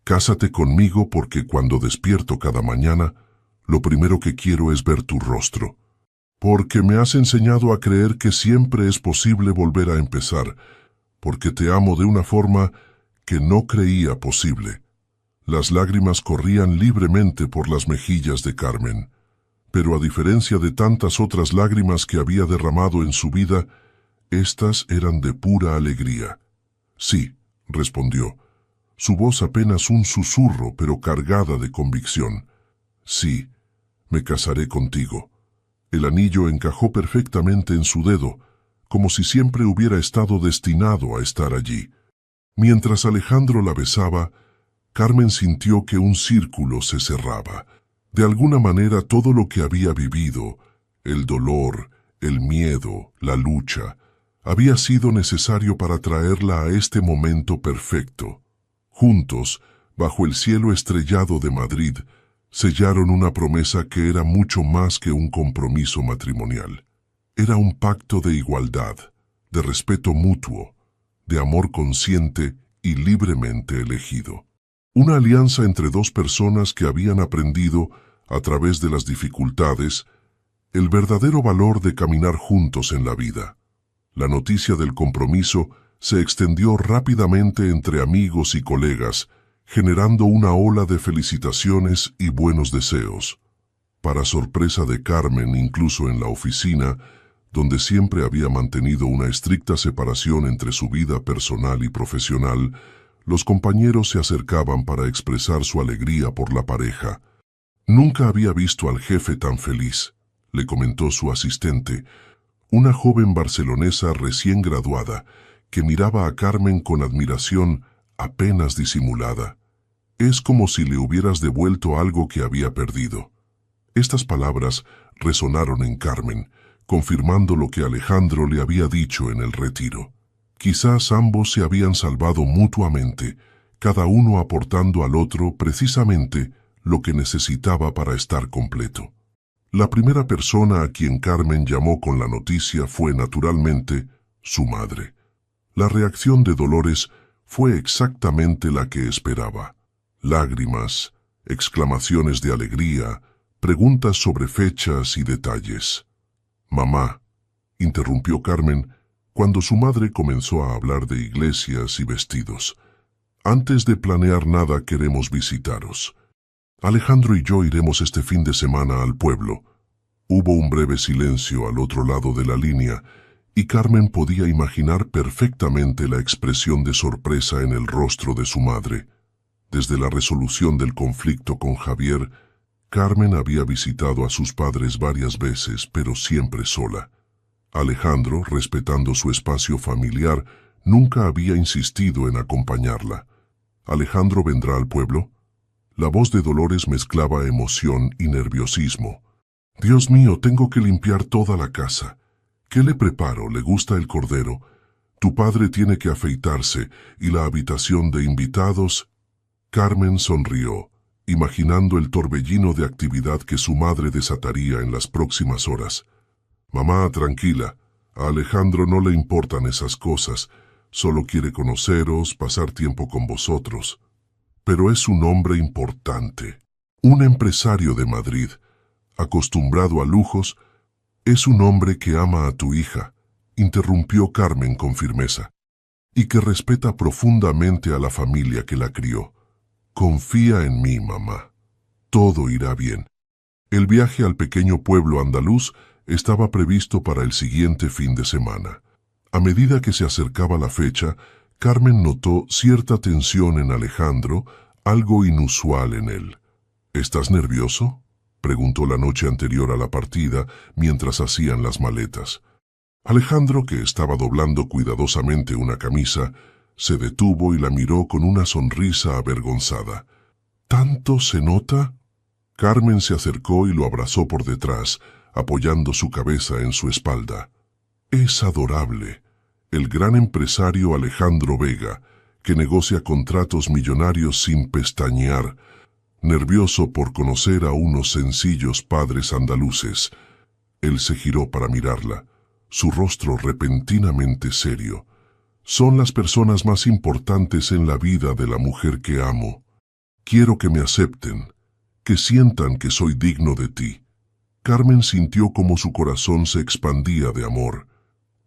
Cásate conmigo porque cuando despierto cada mañana, lo primero que quiero es ver tu rostro. Porque me has enseñado a creer que siempre es posible volver a empezar, porque te amo de una forma que no creía posible». Las lágrimas corrían libremente por las mejillas de Carmen, pero a diferencia de tantas otras lágrimas que había derramado en su vida, estas eran de pura alegría. «Sí», respondió, su voz apenas un susurro, pero cargada de convicción. «Sí, me casaré contigo». El anillo encajó perfectamente en su dedo, como si siempre hubiera estado destinado a estar allí. Mientras Alejandro la besaba, Carmen sintió que un círculo se cerraba. De alguna manera todo lo que había vivido, el dolor, el miedo, la lucha, Había sido necesario para traerla a este momento perfecto. Juntos, bajo el cielo estrellado de Madrid, sellaron una promesa que era mucho más que un compromiso matrimonial. Era un pacto de igualdad, de respeto mutuo, de amor consciente y libremente elegido. Una alianza entre dos personas que habían aprendido, a través de las dificultades, el verdadero valor de caminar juntos en la vida. La noticia del compromiso se extendió rápidamente entre amigos y colegas, generando una ola de felicitaciones y buenos deseos. Para sorpresa de Carmen, incluso en la oficina, donde siempre había mantenido una estricta separación entre su vida personal y profesional, los compañeros se acercaban para expresar su alegría por la pareja. Nunca había visto al jefe tan feliz, le comentó su asistente, una joven barcelonesa recién graduada, que miraba a Carmen con admiración apenas disimulada. Es como si le hubieras devuelto algo que había perdido. Estas palabras resonaron en Carmen, confirmando lo que Alejandro le había dicho en el retiro. Quizás ambos se habían salvado mutuamente, cada uno aportando al otro precisamente lo que necesitaba para estar completo. La primera persona a quien Carmen llamó con la noticia fue, naturalmente, su madre. La reacción de Dolores fue exactamente la que esperaba. Lágrimas, exclamaciones de alegría, preguntas sobre fechas y detalles. «Mamá», interrumpió Carmen, cuando su madre comenzó a hablar de iglesias y vestidos. «Antes de planear nada queremos visitaros. Alejandro y yo iremos este fin de semana al pueblo». Hubo un breve silencio al otro lado de la línea, y Carmen podía imaginar perfectamente la expresión de sorpresa en el rostro de su madre. Desde la resolución del conflicto con Javier, Carmen había visitado a sus padres varias veces, pero siempre sola. Alejandro, respetando su espacio familiar, nunca había insistido en acompañarla. «¿Alejandro vendrá al pueblo?». La voz de Dolores mezclaba emoción y nerviosismo. «Dios mío, tengo que limpiar toda la casa. ¿Qué le preparo? ¿Le gusta el cordero? Tu padre tiene que afeitarse y la habitación de invitados». Carmen sonrió, imaginando el torbellino de actividad que su madre desataría en las próximas horas. «Mamá, tranquila, a Alejandro no le importan esas cosas, solo quiere conoceros, pasar tiempo con vosotros. Pero es un hombre importante, un empresario de Madrid, acostumbrado a lujos. Es un hombre que ama a tu hija», interrumpió Carmen con firmeza, «y que respeta profundamente a la familia que la crió. Confía en mí, mamá. Todo irá bien». El viaje al pequeño pueblo andaluz estaba previsto para el siguiente fin de semana. A medida que se acercaba la fecha, Carmen notó cierta tensión en Alejandro, algo inusual en él. «¿Estás nervioso?», preguntó la noche anterior a la partida mientras hacían las maletas. Alejandro, que estaba doblando cuidadosamente una camisa, se detuvo y la miró con una sonrisa avergonzada. «¿Tanto se nota?». Carmen se acercó y lo abrazó por detrás, apoyando su cabeza en su espalda. «Es adorable. El gran empresario Alejandro Vega, que negocia contratos millonarios sin pestañear, nervioso por conocer a unos sencillos padres andaluces». Él se giró para mirarla, su rostro repentinamente serio. «Son las personas más importantes en la vida de la mujer que amo. Quiero que me acepten, que sientan que soy digno de ti». Carmen sintió como su corazón se expandía de amor.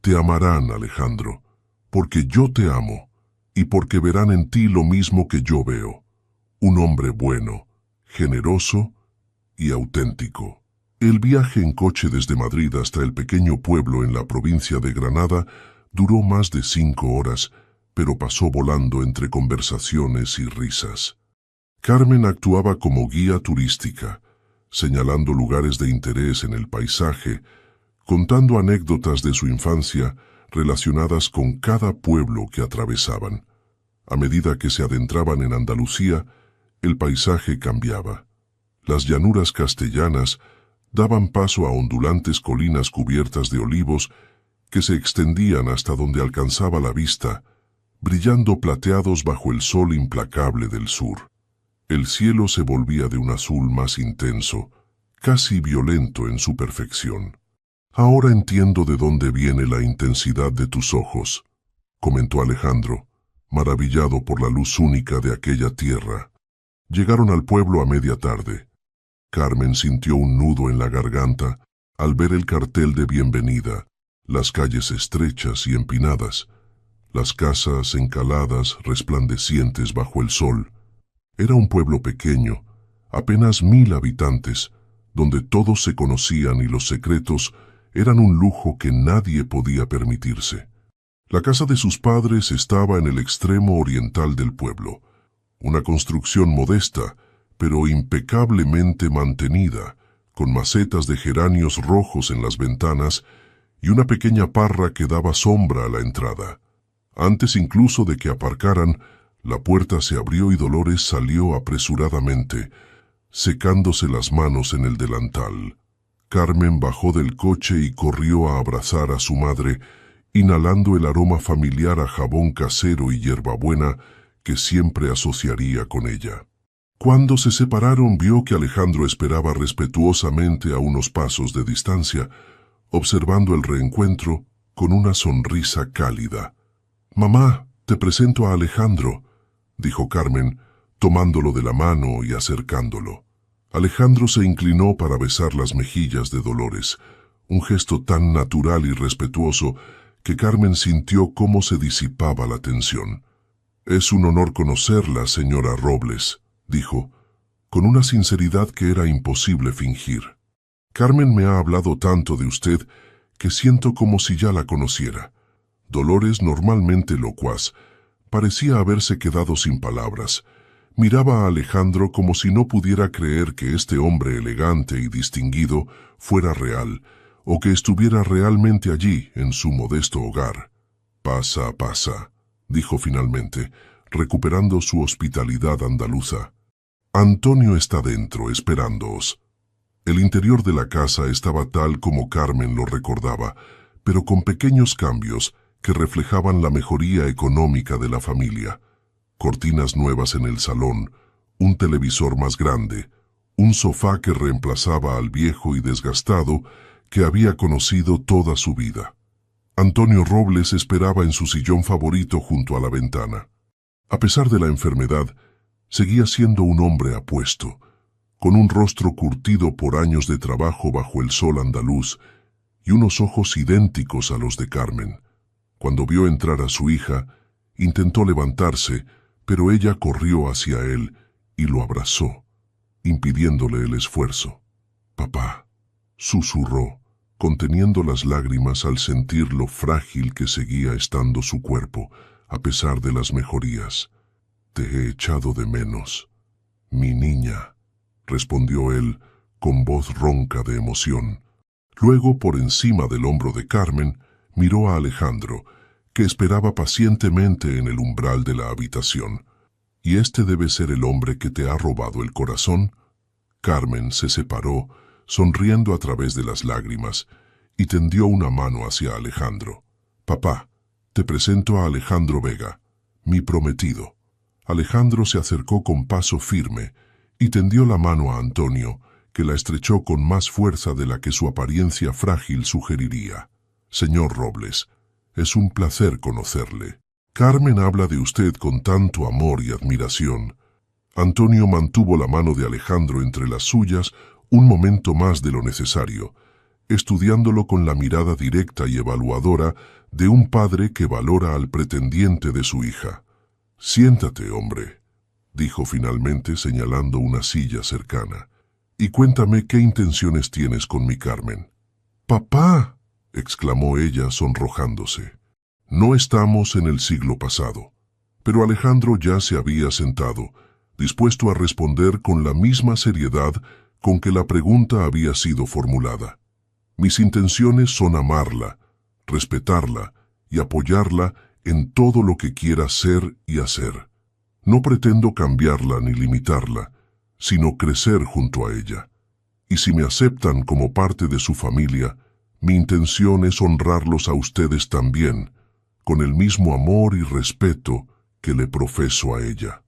«Te amarán, Alejandro, porque yo te amo, y porque verán en ti lo mismo que yo veo. Un hombre bueno, generoso y auténtico». El viaje en coche desde Madrid hasta el pequeño pueblo en la provincia de Granada duró más de 5 horas, pero pasó volando entre conversaciones y risas. Carmen actuaba como guía turística, señalando lugares de interés en el paisaje, contando anécdotas de su infancia relacionadas con cada pueblo que atravesaban. A medida que se adentraban en Andalucía, el paisaje cambiaba. Las llanuras castellanas daban paso a ondulantes colinas cubiertas de olivos que se extendían hasta donde alcanzaba la vista, brillando plateados bajo el sol implacable del sur. El cielo se volvía de un azul más intenso, casi violento en su perfección. «Ahora entiendo de dónde viene la intensidad de tus ojos», comentó Alejandro, maravillado por la luz única de aquella tierra. Llegaron al pueblo a media tarde. Carmen sintió un nudo en la garganta al ver el cartel de bienvenida, las calles estrechas y empinadas, las casas encaladas resplandecientes bajo el sol. Era un pueblo pequeño, apenas 1000 habitantes, donde todos se conocían y los secretos eran un lujo que nadie podía permitirse. La casa de sus padres estaba en el extremo oriental del pueblo, una construcción modesta, pero impecablemente mantenida, con macetas de geranios rojos en las ventanas y una pequeña parra que daba sombra a la entrada. Antes incluso de que aparcaran, la puerta se abrió y Dolores salió apresuradamente, secándose las manos en el delantal. Carmen bajó del coche y corrió a abrazar a su madre, inhalando el aroma familiar a jabón casero y hierbabuena que siempre asociaría con ella. Cuando se separaron, vio que Alejandro esperaba respetuosamente a unos pasos de distancia, observando el reencuentro con una sonrisa cálida. «Mamá, te presento a Alejandro», dijo Carmen, tomándolo de la mano y acercándolo. Alejandro se inclinó para besar las mejillas de Dolores, un gesto tan natural y respetuoso que Carmen sintió cómo se disipaba la tensión. «Es un honor conocerla, señora Robles», dijo, con una sinceridad que era imposible fingir. «Carmen me ha hablado tanto de usted que siento como si ya la conociera». Dolores, normalmente locuaz, parecía haberse quedado sin palabras. Miraba a Alejandro como si no pudiera creer que este hombre elegante y distinguido fuera real, o que estuviera realmente allí, en su modesto hogar. «Pasa, pasa», dijo finalmente, recuperando su hospitalidad andaluza. «Antonio está dentro, esperándoos». El interior de la casa estaba tal como Carmen lo recordaba, pero con pequeños cambios que reflejaban la mejoría económica de la familia. Cortinas nuevas en el salón, un televisor más grande, un sofá que reemplazaba al viejo y desgastado que había conocido toda su vida. Antonio Robles esperaba en su sillón favorito junto a la ventana. A pesar de la enfermedad, seguía siendo un hombre apuesto, con un rostro curtido por años de trabajo bajo el sol andaluz y unos ojos idénticos a los de Carmen. Cuando vio entrar a su hija, intentó levantarse, pero ella corrió hacia él y lo abrazó, impidiéndole el esfuerzo. «Papá», susurró, conteniendo las lágrimas al sentir lo frágil que seguía estando su cuerpo, a pesar de las mejorías. «Te he echado de menos, mi niña», respondió él, con voz ronca de emoción. Luego, por encima del hombro de Carmen, miró a Alejandro, que esperaba pacientemente en el umbral de la habitación. «¿Y este debe ser el hombre que te ha robado el corazón?» Carmen se separó, sonriendo a través de las lágrimas, y tendió una mano hacia Alejandro. «Papá, te presento a Alejandro Vega, mi prometido». Alejandro se acercó con paso firme y tendió la mano a Antonio, que la estrechó con más fuerza de la que su apariencia frágil sugeriría. «Señor Robles, es un placer conocerle. Carmen habla de usted con tanto amor y admiración». Antonio mantuvo la mano de Alejandro entre las suyas un momento más de lo necesario, estudiándolo con la mirada directa y evaluadora de un padre que valora al pretendiente de su hija. «Siéntate, hombre», dijo finalmente señalando una silla cercana, «y cuéntame qué intenciones tienes con mi Carmen». «¡Papá!», exclamó ella sonrojándose. No estamos en el siglo pasado, pero Alejandro ya se había sentado, dispuesto a responder con la misma seriedad con que la pregunta había sido formulada. «Mis intenciones son amarla, respetarla y apoyarla en todo lo que quiera ser y hacer. No pretendo cambiarla ni limitarla, sino crecer junto a ella. Y si me aceptan como parte de su familia, Mi intención es honrarlos a ustedes también, con el mismo amor y respeto que le profeso a ella».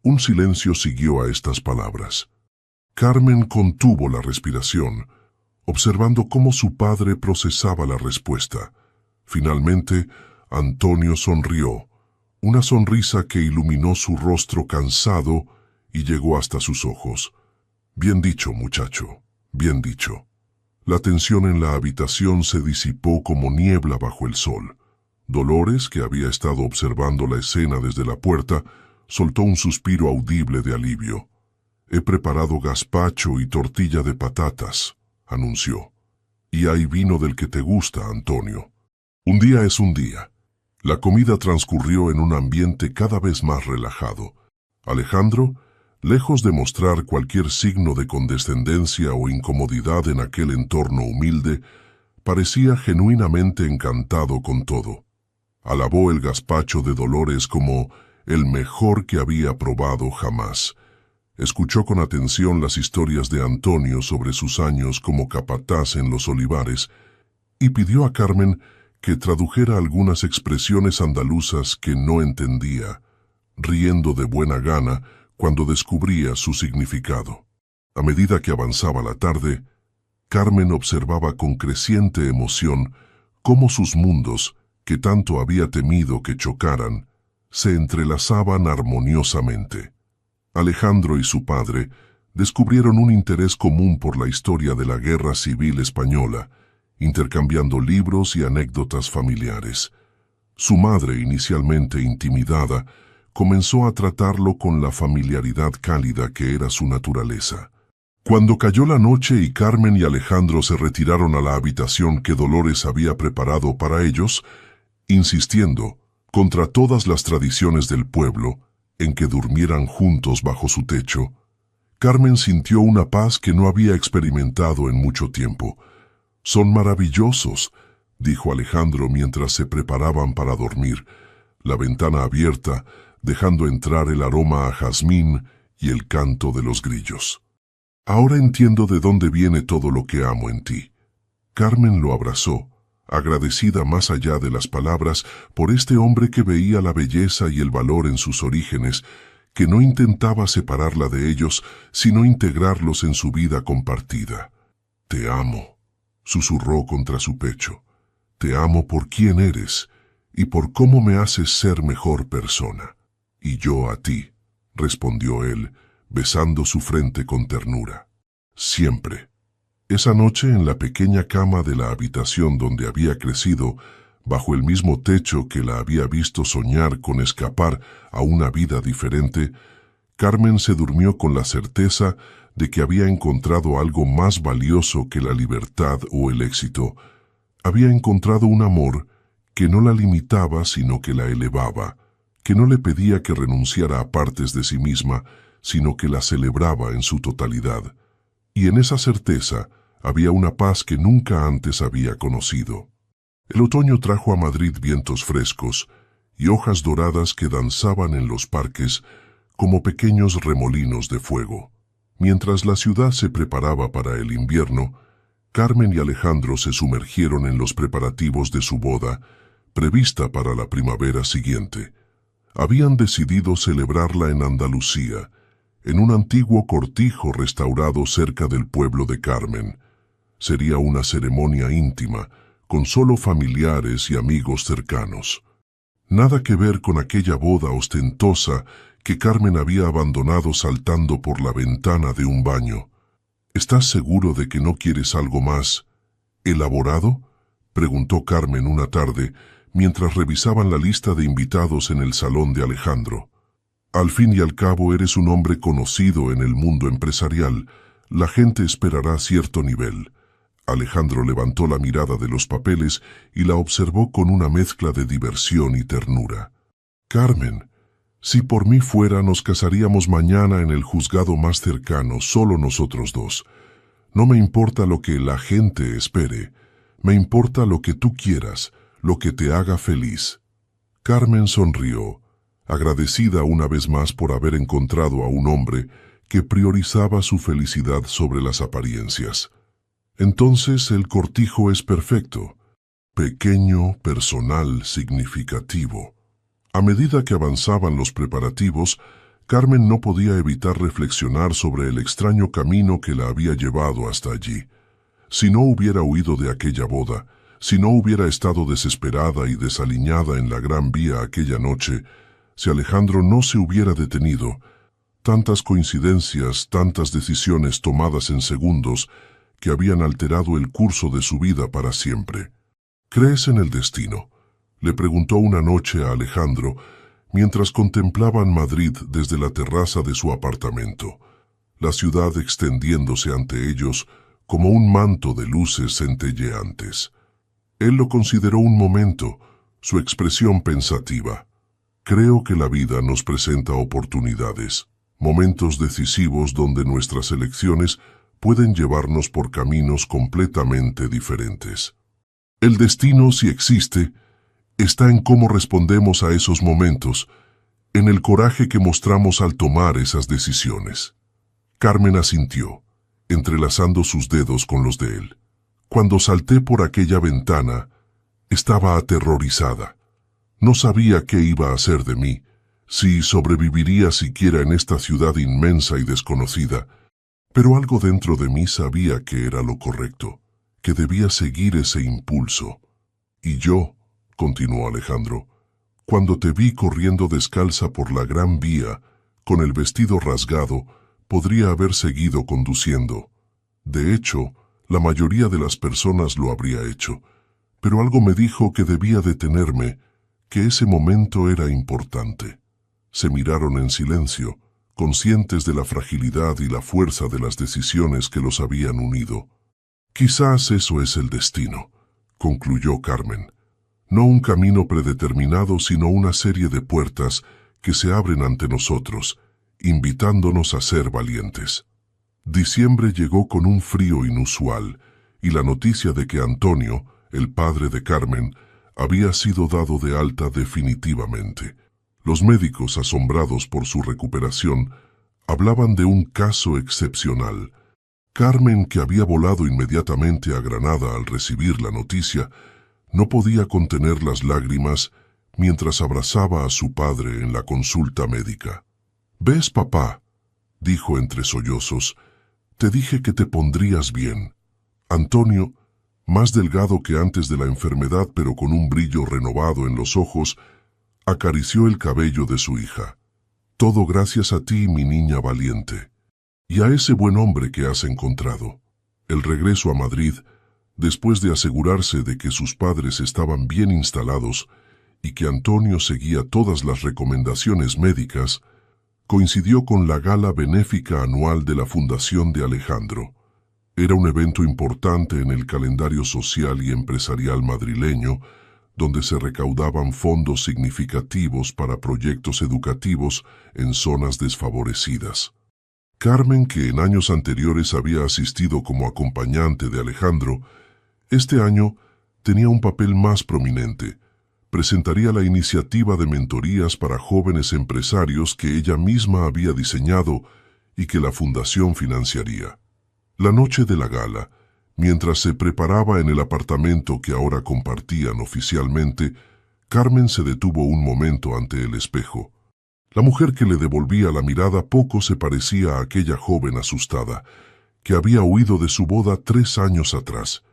Un silencio siguió a estas palabras. Carmen contuvo la respiración, observando cómo su padre procesaba la respuesta. Finalmente, Antonio sonrió, una sonrisa que iluminó su rostro cansado y llegó hasta sus ojos. «Bien dicho, muchacho, bien dicho». La tensión en la habitación se disipó como niebla bajo el sol. Dolores, que había estado observando la escena desde la puerta, soltó un suspiro audible de alivio. «He preparado gazpacho y tortilla de patatas», anunció. «Y hay vino del que te gusta, Antonio». Un día es un día. La comida transcurrió en un ambiente cada vez más relajado. Alejandro, lejos de mostrar cualquier signo de condescendencia o incomodidad en aquel entorno humilde, parecía genuinamente encantado con todo. Alabó el gazpacho de Dolores como el mejor que había probado jamás. Escuchó con atención las historias de Antonio sobre sus años como capataz en los olivares y pidió a Carmen que tradujera algunas expresiones andaluzas que no entendía, riendo de buena gana cuando descubría su significado. A medida que avanzaba la tarde, Carmen observaba con creciente emoción cómo sus mundos, que tanto había temido que chocaran, se entrelazaban armoniosamente. Alejandro y su padre descubrieron un interés común por la historia de la Guerra Civil Española, intercambiando libros y anécdotas familiares. Su madre, inicialmente intimidada, comenzó a tratarlo con la familiaridad cálida que era su naturaleza. Cuando cayó la noche y Carmen y Alejandro se retiraron a la habitación que Dolores había preparado para ellos, insistiendo, contra todas las tradiciones del pueblo, en que durmieran juntos bajo su techo, Carmen sintió una paz que no había experimentado en mucho tiempo. «Son maravillosos», dijo Alejandro mientras se preparaban para dormir, la ventana abierta, dejando entrar el aroma a jazmín y el canto de los grillos. «Ahora entiendo de dónde viene todo lo que amo en ti». Carmen lo abrazó, agradecida más allá de las palabras por este hombre que veía la belleza y el valor en sus orígenes, que no intentaba separarla de ellos, sino integrarlos en su vida compartida. «Te amo», susurró contra su pecho. «Te amo por quién eres y por cómo me haces ser mejor persona». «Y yo a ti», respondió él, besando su frente con ternura. «Siempre». Esa noche, en la pequeña cama de la habitación donde había crecido, bajo el mismo techo que la había visto soñar con escapar a una vida diferente, Carmen se durmió con la certeza de que había encontrado algo más valioso que la libertad o el éxito. Había encontrado un amor que no la limitaba sino que la elevaba, que no le pedía que renunciara a partes de sí misma, sino que la celebraba en su totalidad. Y en esa certeza había una paz que nunca antes había conocido. El otoño trajo a Madrid vientos frescos y hojas doradas que danzaban en los parques como pequeños remolinos de fuego. Mientras la ciudad se preparaba para el invierno, Carmen y Alejandro se sumergieron en los preparativos de su boda, prevista para la primavera siguiente. Habían decidido celebrarla en Andalucía, en un antiguo cortijo restaurado cerca del pueblo de Carmen. Sería una ceremonia íntima, con solo familiares y amigos cercanos. Nada que ver con aquella boda ostentosa que Carmen había abandonado saltando por la ventana de un baño. «¿Estás seguro de que no quieres algo más elaborado?», preguntó Carmen una tarde, mientras revisaban la lista de invitados en el salón de Alejandro. «Al fin y al cabo eres un hombre conocido en el mundo empresarial. La gente esperará cierto nivel». Alejandro levantó la mirada de los papeles y la observó con una mezcla de diversión y ternura. «Carmen, si por mí fuera nos casaríamos mañana en el juzgado más cercano, solo nosotros dos. No me importa lo que la gente espere, me importa lo que tú quieras, lo que te haga feliz». Carmen sonrió, agradecida una vez más por haber encontrado a un hombre que priorizaba su felicidad sobre las apariencias. Entonces el cortijo es perfecto, pequeño, personal, significativo. A medida que avanzaban los preparativos, Carmen no podía evitar reflexionar sobre el extraño camino que la había llevado hasta allí. Si no hubiera huido de aquella boda, si no hubiera estado desesperada y desaliñada en la Gran Vía aquella noche, si Alejandro no se hubiera detenido, tantas coincidencias, tantas decisiones tomadas en segundos que habían alterado el curso de su vida para siempre. ¿Crees en el destino?, le preguntó una noche a Alejandro mientras contemplaban Madrid desde la terraza de su apartamento, la ciudad extendiéndose ante ellos como un manto de luces centelleantes. Él lo consideró un momento, su expresión pensativa. Creo que la vida nos presenta oportunidades, momentos decisivos donde nuestras elecciones pueden llevarnos por caminos completamente diferentes. El destino, si existe, está en cómo respondemos a esos momentos, en el coraje que mostramos al tomar esas decisiones. Carmen asintió, entrelazando sus dedos con los de él. Cuando salté por aquella ventana, estaba aterrorizada. No sabía qué iba a hacer de mí, si sobreviviría siquiera en esta ciudad inmensa y desconocida, pero algo dentro de mí sabía que era lo correcto, que debía seguir ese impulso. Y yo, continuó Alejandro, cuando te vi corriendo descalza por la Gran Vía, con el vestido rasgado, podría haber seguido conduciendo. De hecho, la mayoría de las personas lo habría hecho, pero algo me dijo que debía detenerme, que ese momento era importante. Se miraron en silencio, conscientes de la fragilidad y la fuerza de las decisiones que los habían unido. Quizás eso es el destino, concluyó Carmen. No un camino predeterminado, sino una serie de puertas que se abren ante nosotros, invitándonos a ser valientes. Diciembre llegó con un frío inusual, y la noticia de que Antonio, el padre de Carmen, había sido dado de alta definitivamente. Los médicos, asombrados por su recuperación, hablaban de un caso excepcional. Carmen, que había volado inmediatamente a Granada al recibir la noticia, no podía contener las lágrimas mientras abrazaba a su padre en la consulta médica. «¿Ves, papá?», dijo entre sollozos, «te dije que te pondrías bien». Antonio, más delgado que antes de la enfermedad pero con un brillo renovado en los ojos, acarició el cabello de su hija. «Todo gracias a ti, mi niña valiente. Y a ese buen hombre que has encontrado». El regreso a Madrid, después de asegurarse de que sus padres estaban bien instalados y que Antonio seguía todas las recomendaciones médicas, coincidió con la gala benéfica anual de la Fundación de Alejandro. Era un evento importante en el calendario social y empresarial madrileño, donde se recaudaban fondos significativos para proyectos educativos en zonas desfavorecidas. Carmen, que en años anteriores había asistido como acompañante de Alejandro, este año tenía un papel más prominente. Presentaría la iniciativa de mentorías para jóvenes empresarios que ella misma había diseñado y que la fundación financiaría. La noche de la gala, mientras se preparaba en el apartamento que ahora compartían oficialmente, Carmen se detuvo un momento ante el espejo. La mujer que le devolvía la mirada poco se parecía a aquella joven asustada, que había huido de su boda 3 años atrás.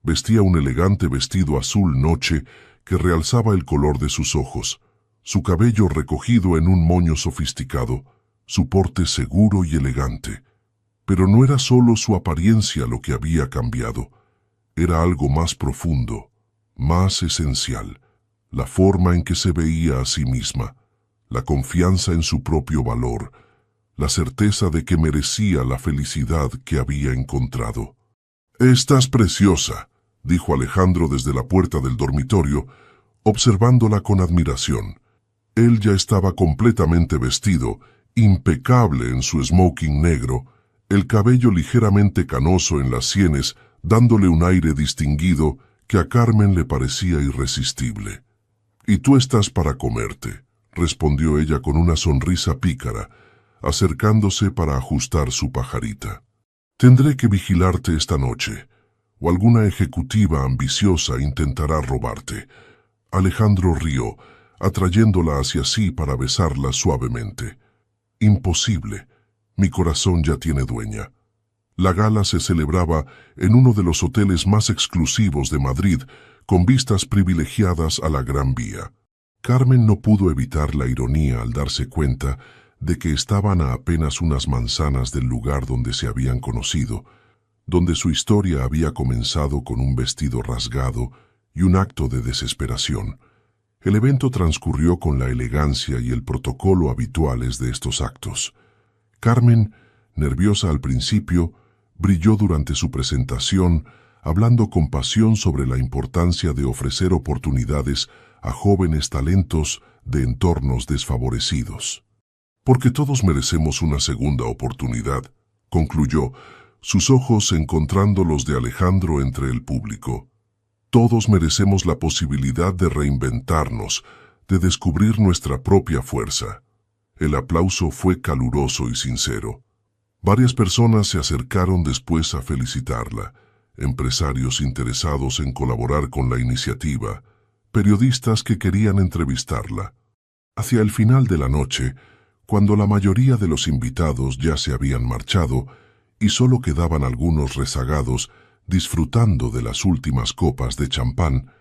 Vestía un elegante vestido azul noche que realzaba el color de sus ojos, su cabello recogido en un moño sofisticado, su porte seguro y elegante. Pero no era solo su apariencia lo que había cambiado, era algo más profundo, más esencial, la forma en que se veía a sí misma, la confianza en su propio valor, la certeza de que merecía la felicidad que había encontrado. «Estás preciosa», dijo Alejandro desde la puerta del dormitorio, observándola con admiración. Él ya estaba completamente vestido, impecable en su smoking negro, el cabello ligeramente canoso en las sienes, dándole un aire distinguido que a Carmen le parecía irresistible. «Y tú estás para comerte», respondió ella con una sonrisa pícara, acercándose para ajustar su pajarita. «Tendré que vigilarte esta noche. o alguna ejecutiva ambiciosa intentará robarte. Alejandro rió, atrayéndola hacia sí para besarla suavemente. Imposible. Mi corazón ya tiene dueña. La gala se celebraba en uno de los hoteles más exclusivos de Madrid, con vistas privilegiadas a la Gran Vía. Carmen no pudo evitar la ironía al darse cuenta de que estaban a apenas unas manzanas del lugar donde se habían conocido, donde su historia había comenzado con un vestido rasgado y un acto de desesperación. El evento transcurrió con la elegancia y el protocolo habituales de estos actos. Carmen, nerviosa al principio, brilló durante su presentación, hablando con pasión sobre la importancia de ofrecer oportunidades a jóvenes talentos de entornos desfavorecidos. Porque todos merecemos una segunda oportunidad, concluyó, sus ojos encontrando los de Alejandro entre el público. Todos merecemos la posibilidad de reinventarnos, de descubrir nuestra propia fuerza. El aplauso fue caluroso y sincero. Varias personas se acercaron después a felicitarla, empresarios interesados en colaborar con la iniciativa, periodistas que querían entrevistarla. Hacia el final de la noche, cuando la mayoría de los invitados ya se habían marchado y solo quedaban algunos rezagados disfrutando de las últimas copas de champán,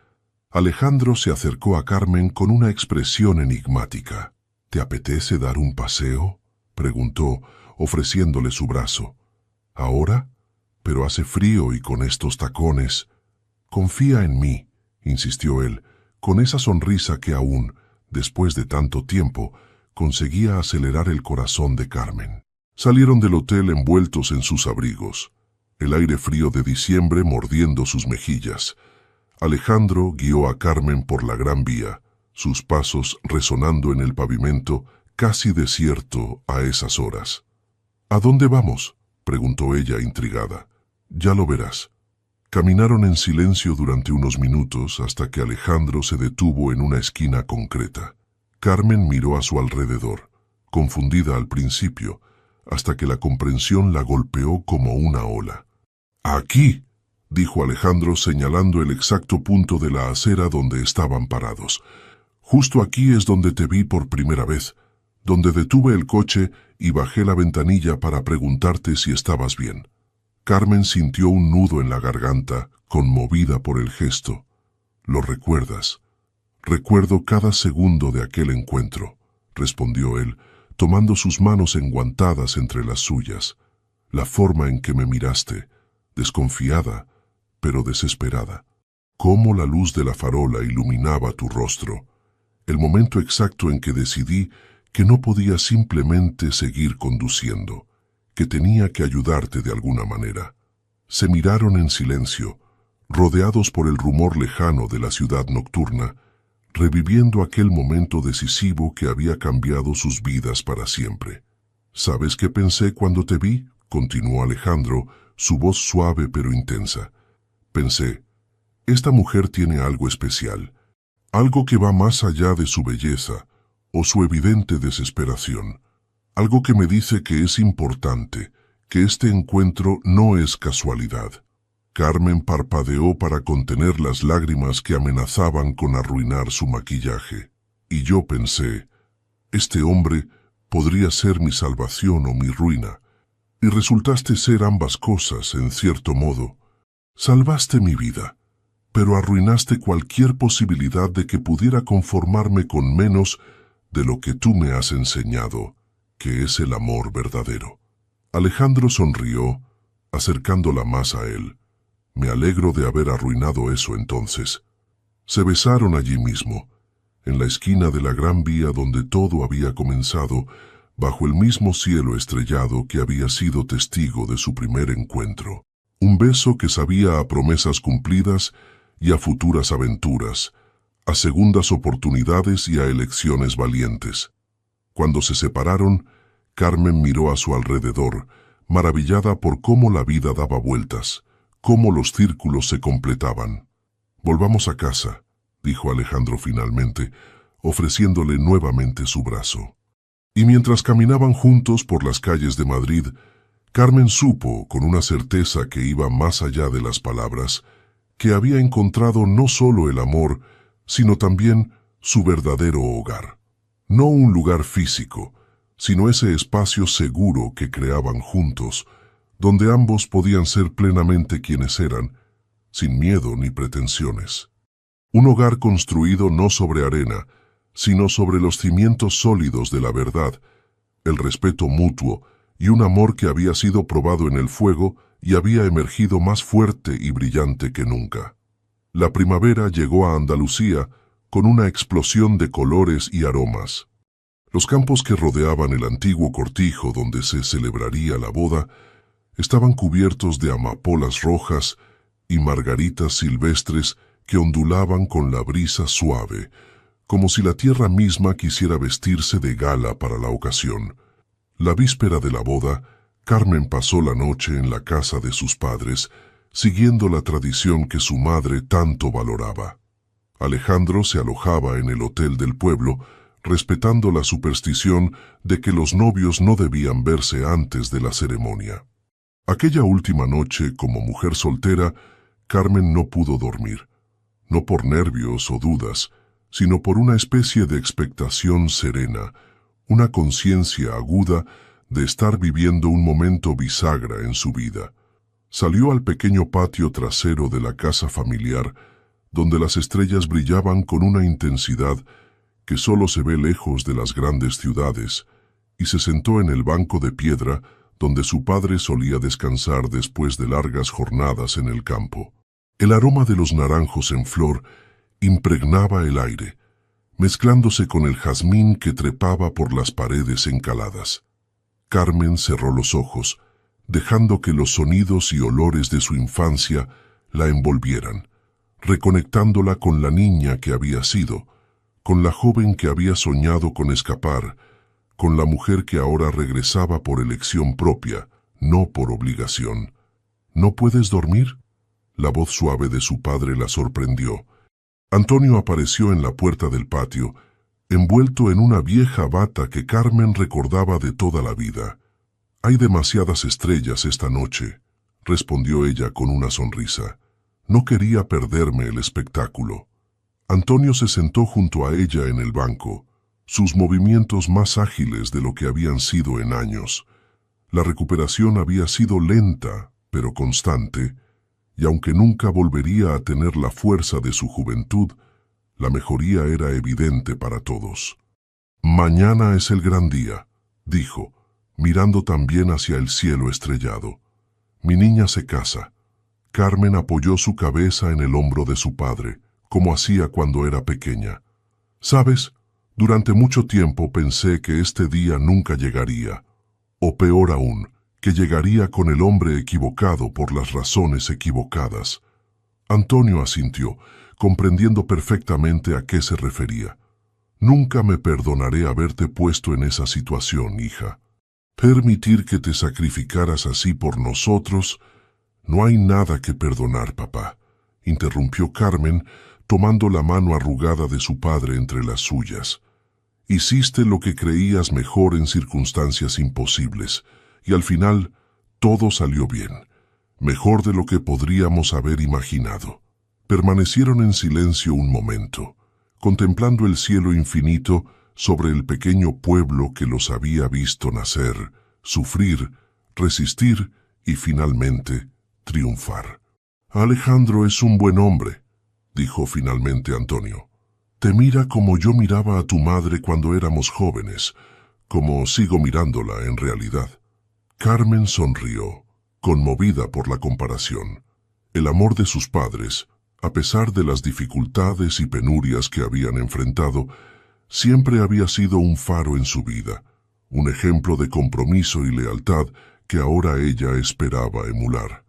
Alejandro se acercó a Carmen con una expresión enigmática. «¿Te apetece dar un paseo?», preguntó, ofreciéndole su brazo. «¿Ahora? Pero hace frío y con estos tacones». «Confía en mí», insistió él, con esa sonrisa que aún, después de tanto tiempo, conseguía acelerar el corazón de Carmen. Salieron del hotel envueltos en sus abrigos, el aire frío de diciembre mordiendo sus mejillas. Alejandro guió a Carmen por la Gran Vía, sus pasos resonando en el pavimento casi desierto a esas horas. «¿A dónde vamos?», preguntó ella intrigada. «Ya lo verás». Caminaron en silencio durante unos minutos hasta que Alejandro se detuvo en una esquina concreta. Carmen miró a su alrededor, confundida al principio, hasta que la comprensión la golpeó como una ola. «Aquí», dijo Alejandro señalando el exacto punto de la acera donde estaban parados. «Justo aquí es donde te vi por primera vez, donde detuve el coche y bajé la ventanilla para preguntarte si estabas bien». Carmen sintió un nudo en la garganta, conmovida por el gesto. «¿Lo recuerdas?» «Recuerdo cada segundo de aquel encuentro», respondió él, tomando sus manos enguantadas entre las suyas. «La forma en que me miraste, desconfiada, pero desesperada. Cómo la luz de la farola iluminaba tu rostro. El momento exacto en que decidí que no podía simplemente seguir conduciendo, que tenía que ayudarte de alguna manera». Se miraron en silencio, rodeados por el rumor lejano de la ciudad nocturna, reviviendo aquel momento decisivo que había cambiado sus vidas para siempre. «¿Sabes qué pensé cuando te vi?», continuó Alejandro, su voz suave pero intensa. «Pensé, esta mujer tiene algo especial, algo que va más allá de su belleza o su evidente desesperación, algo que me dice que es importante, que este encuentro no es casualidad». Carmen parpadeó para contener las lágrimas que amenazaban con arruinar su maquillaje. Y yo pensé, este hombre podría ser mi salvación o mi ruina. Y resultaste ser ambas cosas, en cierto modo. Salvaste mi vida, pero arruinaste cualquier posibilidad de que pudiera conformarme con menos de lo que tú me has enseñado, que es el amor verdadero. Alejandro sonrió, acercándola más a él. «Me alegro de haber arruinado eso entonces». Se besaron allí mismo, en la esquina de la Gran Vía donde todo había comenzado, bajo el mismo cielo estrellado que había sido testigo de su primer encuentro. Un beso que sabía a promesas cumplidas y a futuras aventuras, a segundas oportunidades y a elecciones valientes. Cuando se separaron, Carmen miró a su alrededor, maravillada por cómo la vida daba vueltas, cómo los círculos se completaban. «Volvamos a casa», dijo Alejandro finalmente, ofreciéndole nuevamente su brazo. Y mientras caminaban juntos por las calles de Madrid, Carmen supo, con una certeza que iba más allá de las palabras, que había encontrado no solo el amor, sino también su verdadero hogar. No un lugar físico, sino ese espacio seguro que creaban juntos, donde ambos podían ser plenamente quienes eran, sin miedo ni pretensiones. Un hogar construido no sobre arena, sino sobre los cimientos sólidos de la verdad, el respeto mutuo y un amor que había sido probado en el fuego y había emergido más fuerte y brillante que nunca. La primavera llegó a Andalucía con una explosión de colores y aromas. Los campos que rodeaban el antiguo cortijo donde se celebraría la boda estaban cubiertos de amapolas rojas y margaritas silvestres que ondulaban con la brisa suave, como si la tierra misma quisiera vestirse de gala para la ocasión. La víspera de la boda, Carmen pasó la noche en la casa de sus padres, siguiendo la tradición que su madre tanto valoraba. Alejandro se alojaba en el hotel del pueblo, respetando la superstición de que los novios no debían verse antes de la ceremonia. Aquella última noche, como mujer soltera, Carmen no pudo dormir, no por nervios o dudas, sino por una especie de expectación serena, una conciencia aguda de estar viviendo un momento bisagra en su vida. Salió al pequeño patio trasero de la casa familiar, donde las estrellas brillaban con una intensidad que solo se ve lejos de las grandes ciudades, y se sentó en el banco de piedra donde su padre solía descansar después de largas jornadas en el campo. El aroma de los naranjos en flor impregnaba el aire, mezclándose con el jazmín que trepaba por las paredes encaladas. Carmen cerró los ojos, dejando que los sonidos y olores de su infancia la envolvieran, reconectándola con la niña que había sido, con la joven que había soñado con escapar, con la mujer que ahora regresaba por elección propia, no por obligación. ¿No puedes dormir? La voz suave de su padre la sorprendió. Antonio apareció en la puerta del patio, envuelto en una vieja bata que Carmen recordaba de toda la vida. «Hay demasiadas estrellas esta noche», respondió ella con una sonrisa. No quería perderme el espectáculo. Antonio se sentó junto a ella en el banco, sus movimientos más ágiles de lo que habían sido en años. La recuperación había sido lenta, pero constante, y aunque nunca volvería a tener la fuerza de su juventud, la mejoría era evidente para todos. «Mañana es el gran día», dijo, mirando también hacia el cielo estrellado. «Mi niña se casa». Carmen apoyó su cabeza en el hombro de su padre, como hacía cuando era pequeña. «¿Sabes? Durante mucho tiempo pensé que este día nunca llegaría, o peor aún, que llegaría con el hombre equivocado por las razones equivocadas». Antonio asintió, comprendiendo perfectamente a qué se refería. «Nunca me perdonaré haberte puesto en esa situación, hija. Permitir que te sacrificaras así por nosotros. No hay nada que perdonar, papá», interrumpió Carmen, tomando la mano arrugada de su padre entre las suyas. «Hiciste lo que creías mejor en circunstancias imposibles, y al final todo salió bien, mejor de lo que podríamos haber imaginado». Permanecieron en silencio un momento, contemplando el cielo infinito sobre el pequeño pueblo que los había visto nacer, sufrir, resistir y finalmente triunfar. «Alejandro es un buen hombre», dijo finalmente Antonio. «Te mira como yo miraba a tu madre cuando éramos jóvenes, como sigo mirándola en realidad». Carmen sonrió, conmovida por la comparación. El amor de sus padres, a pesar de las dificultades y penurias que habían enfrentado, siempre había sido un faro en su vida, un ejemplo de compromiso y lealtad que ahora ella esperaba emular.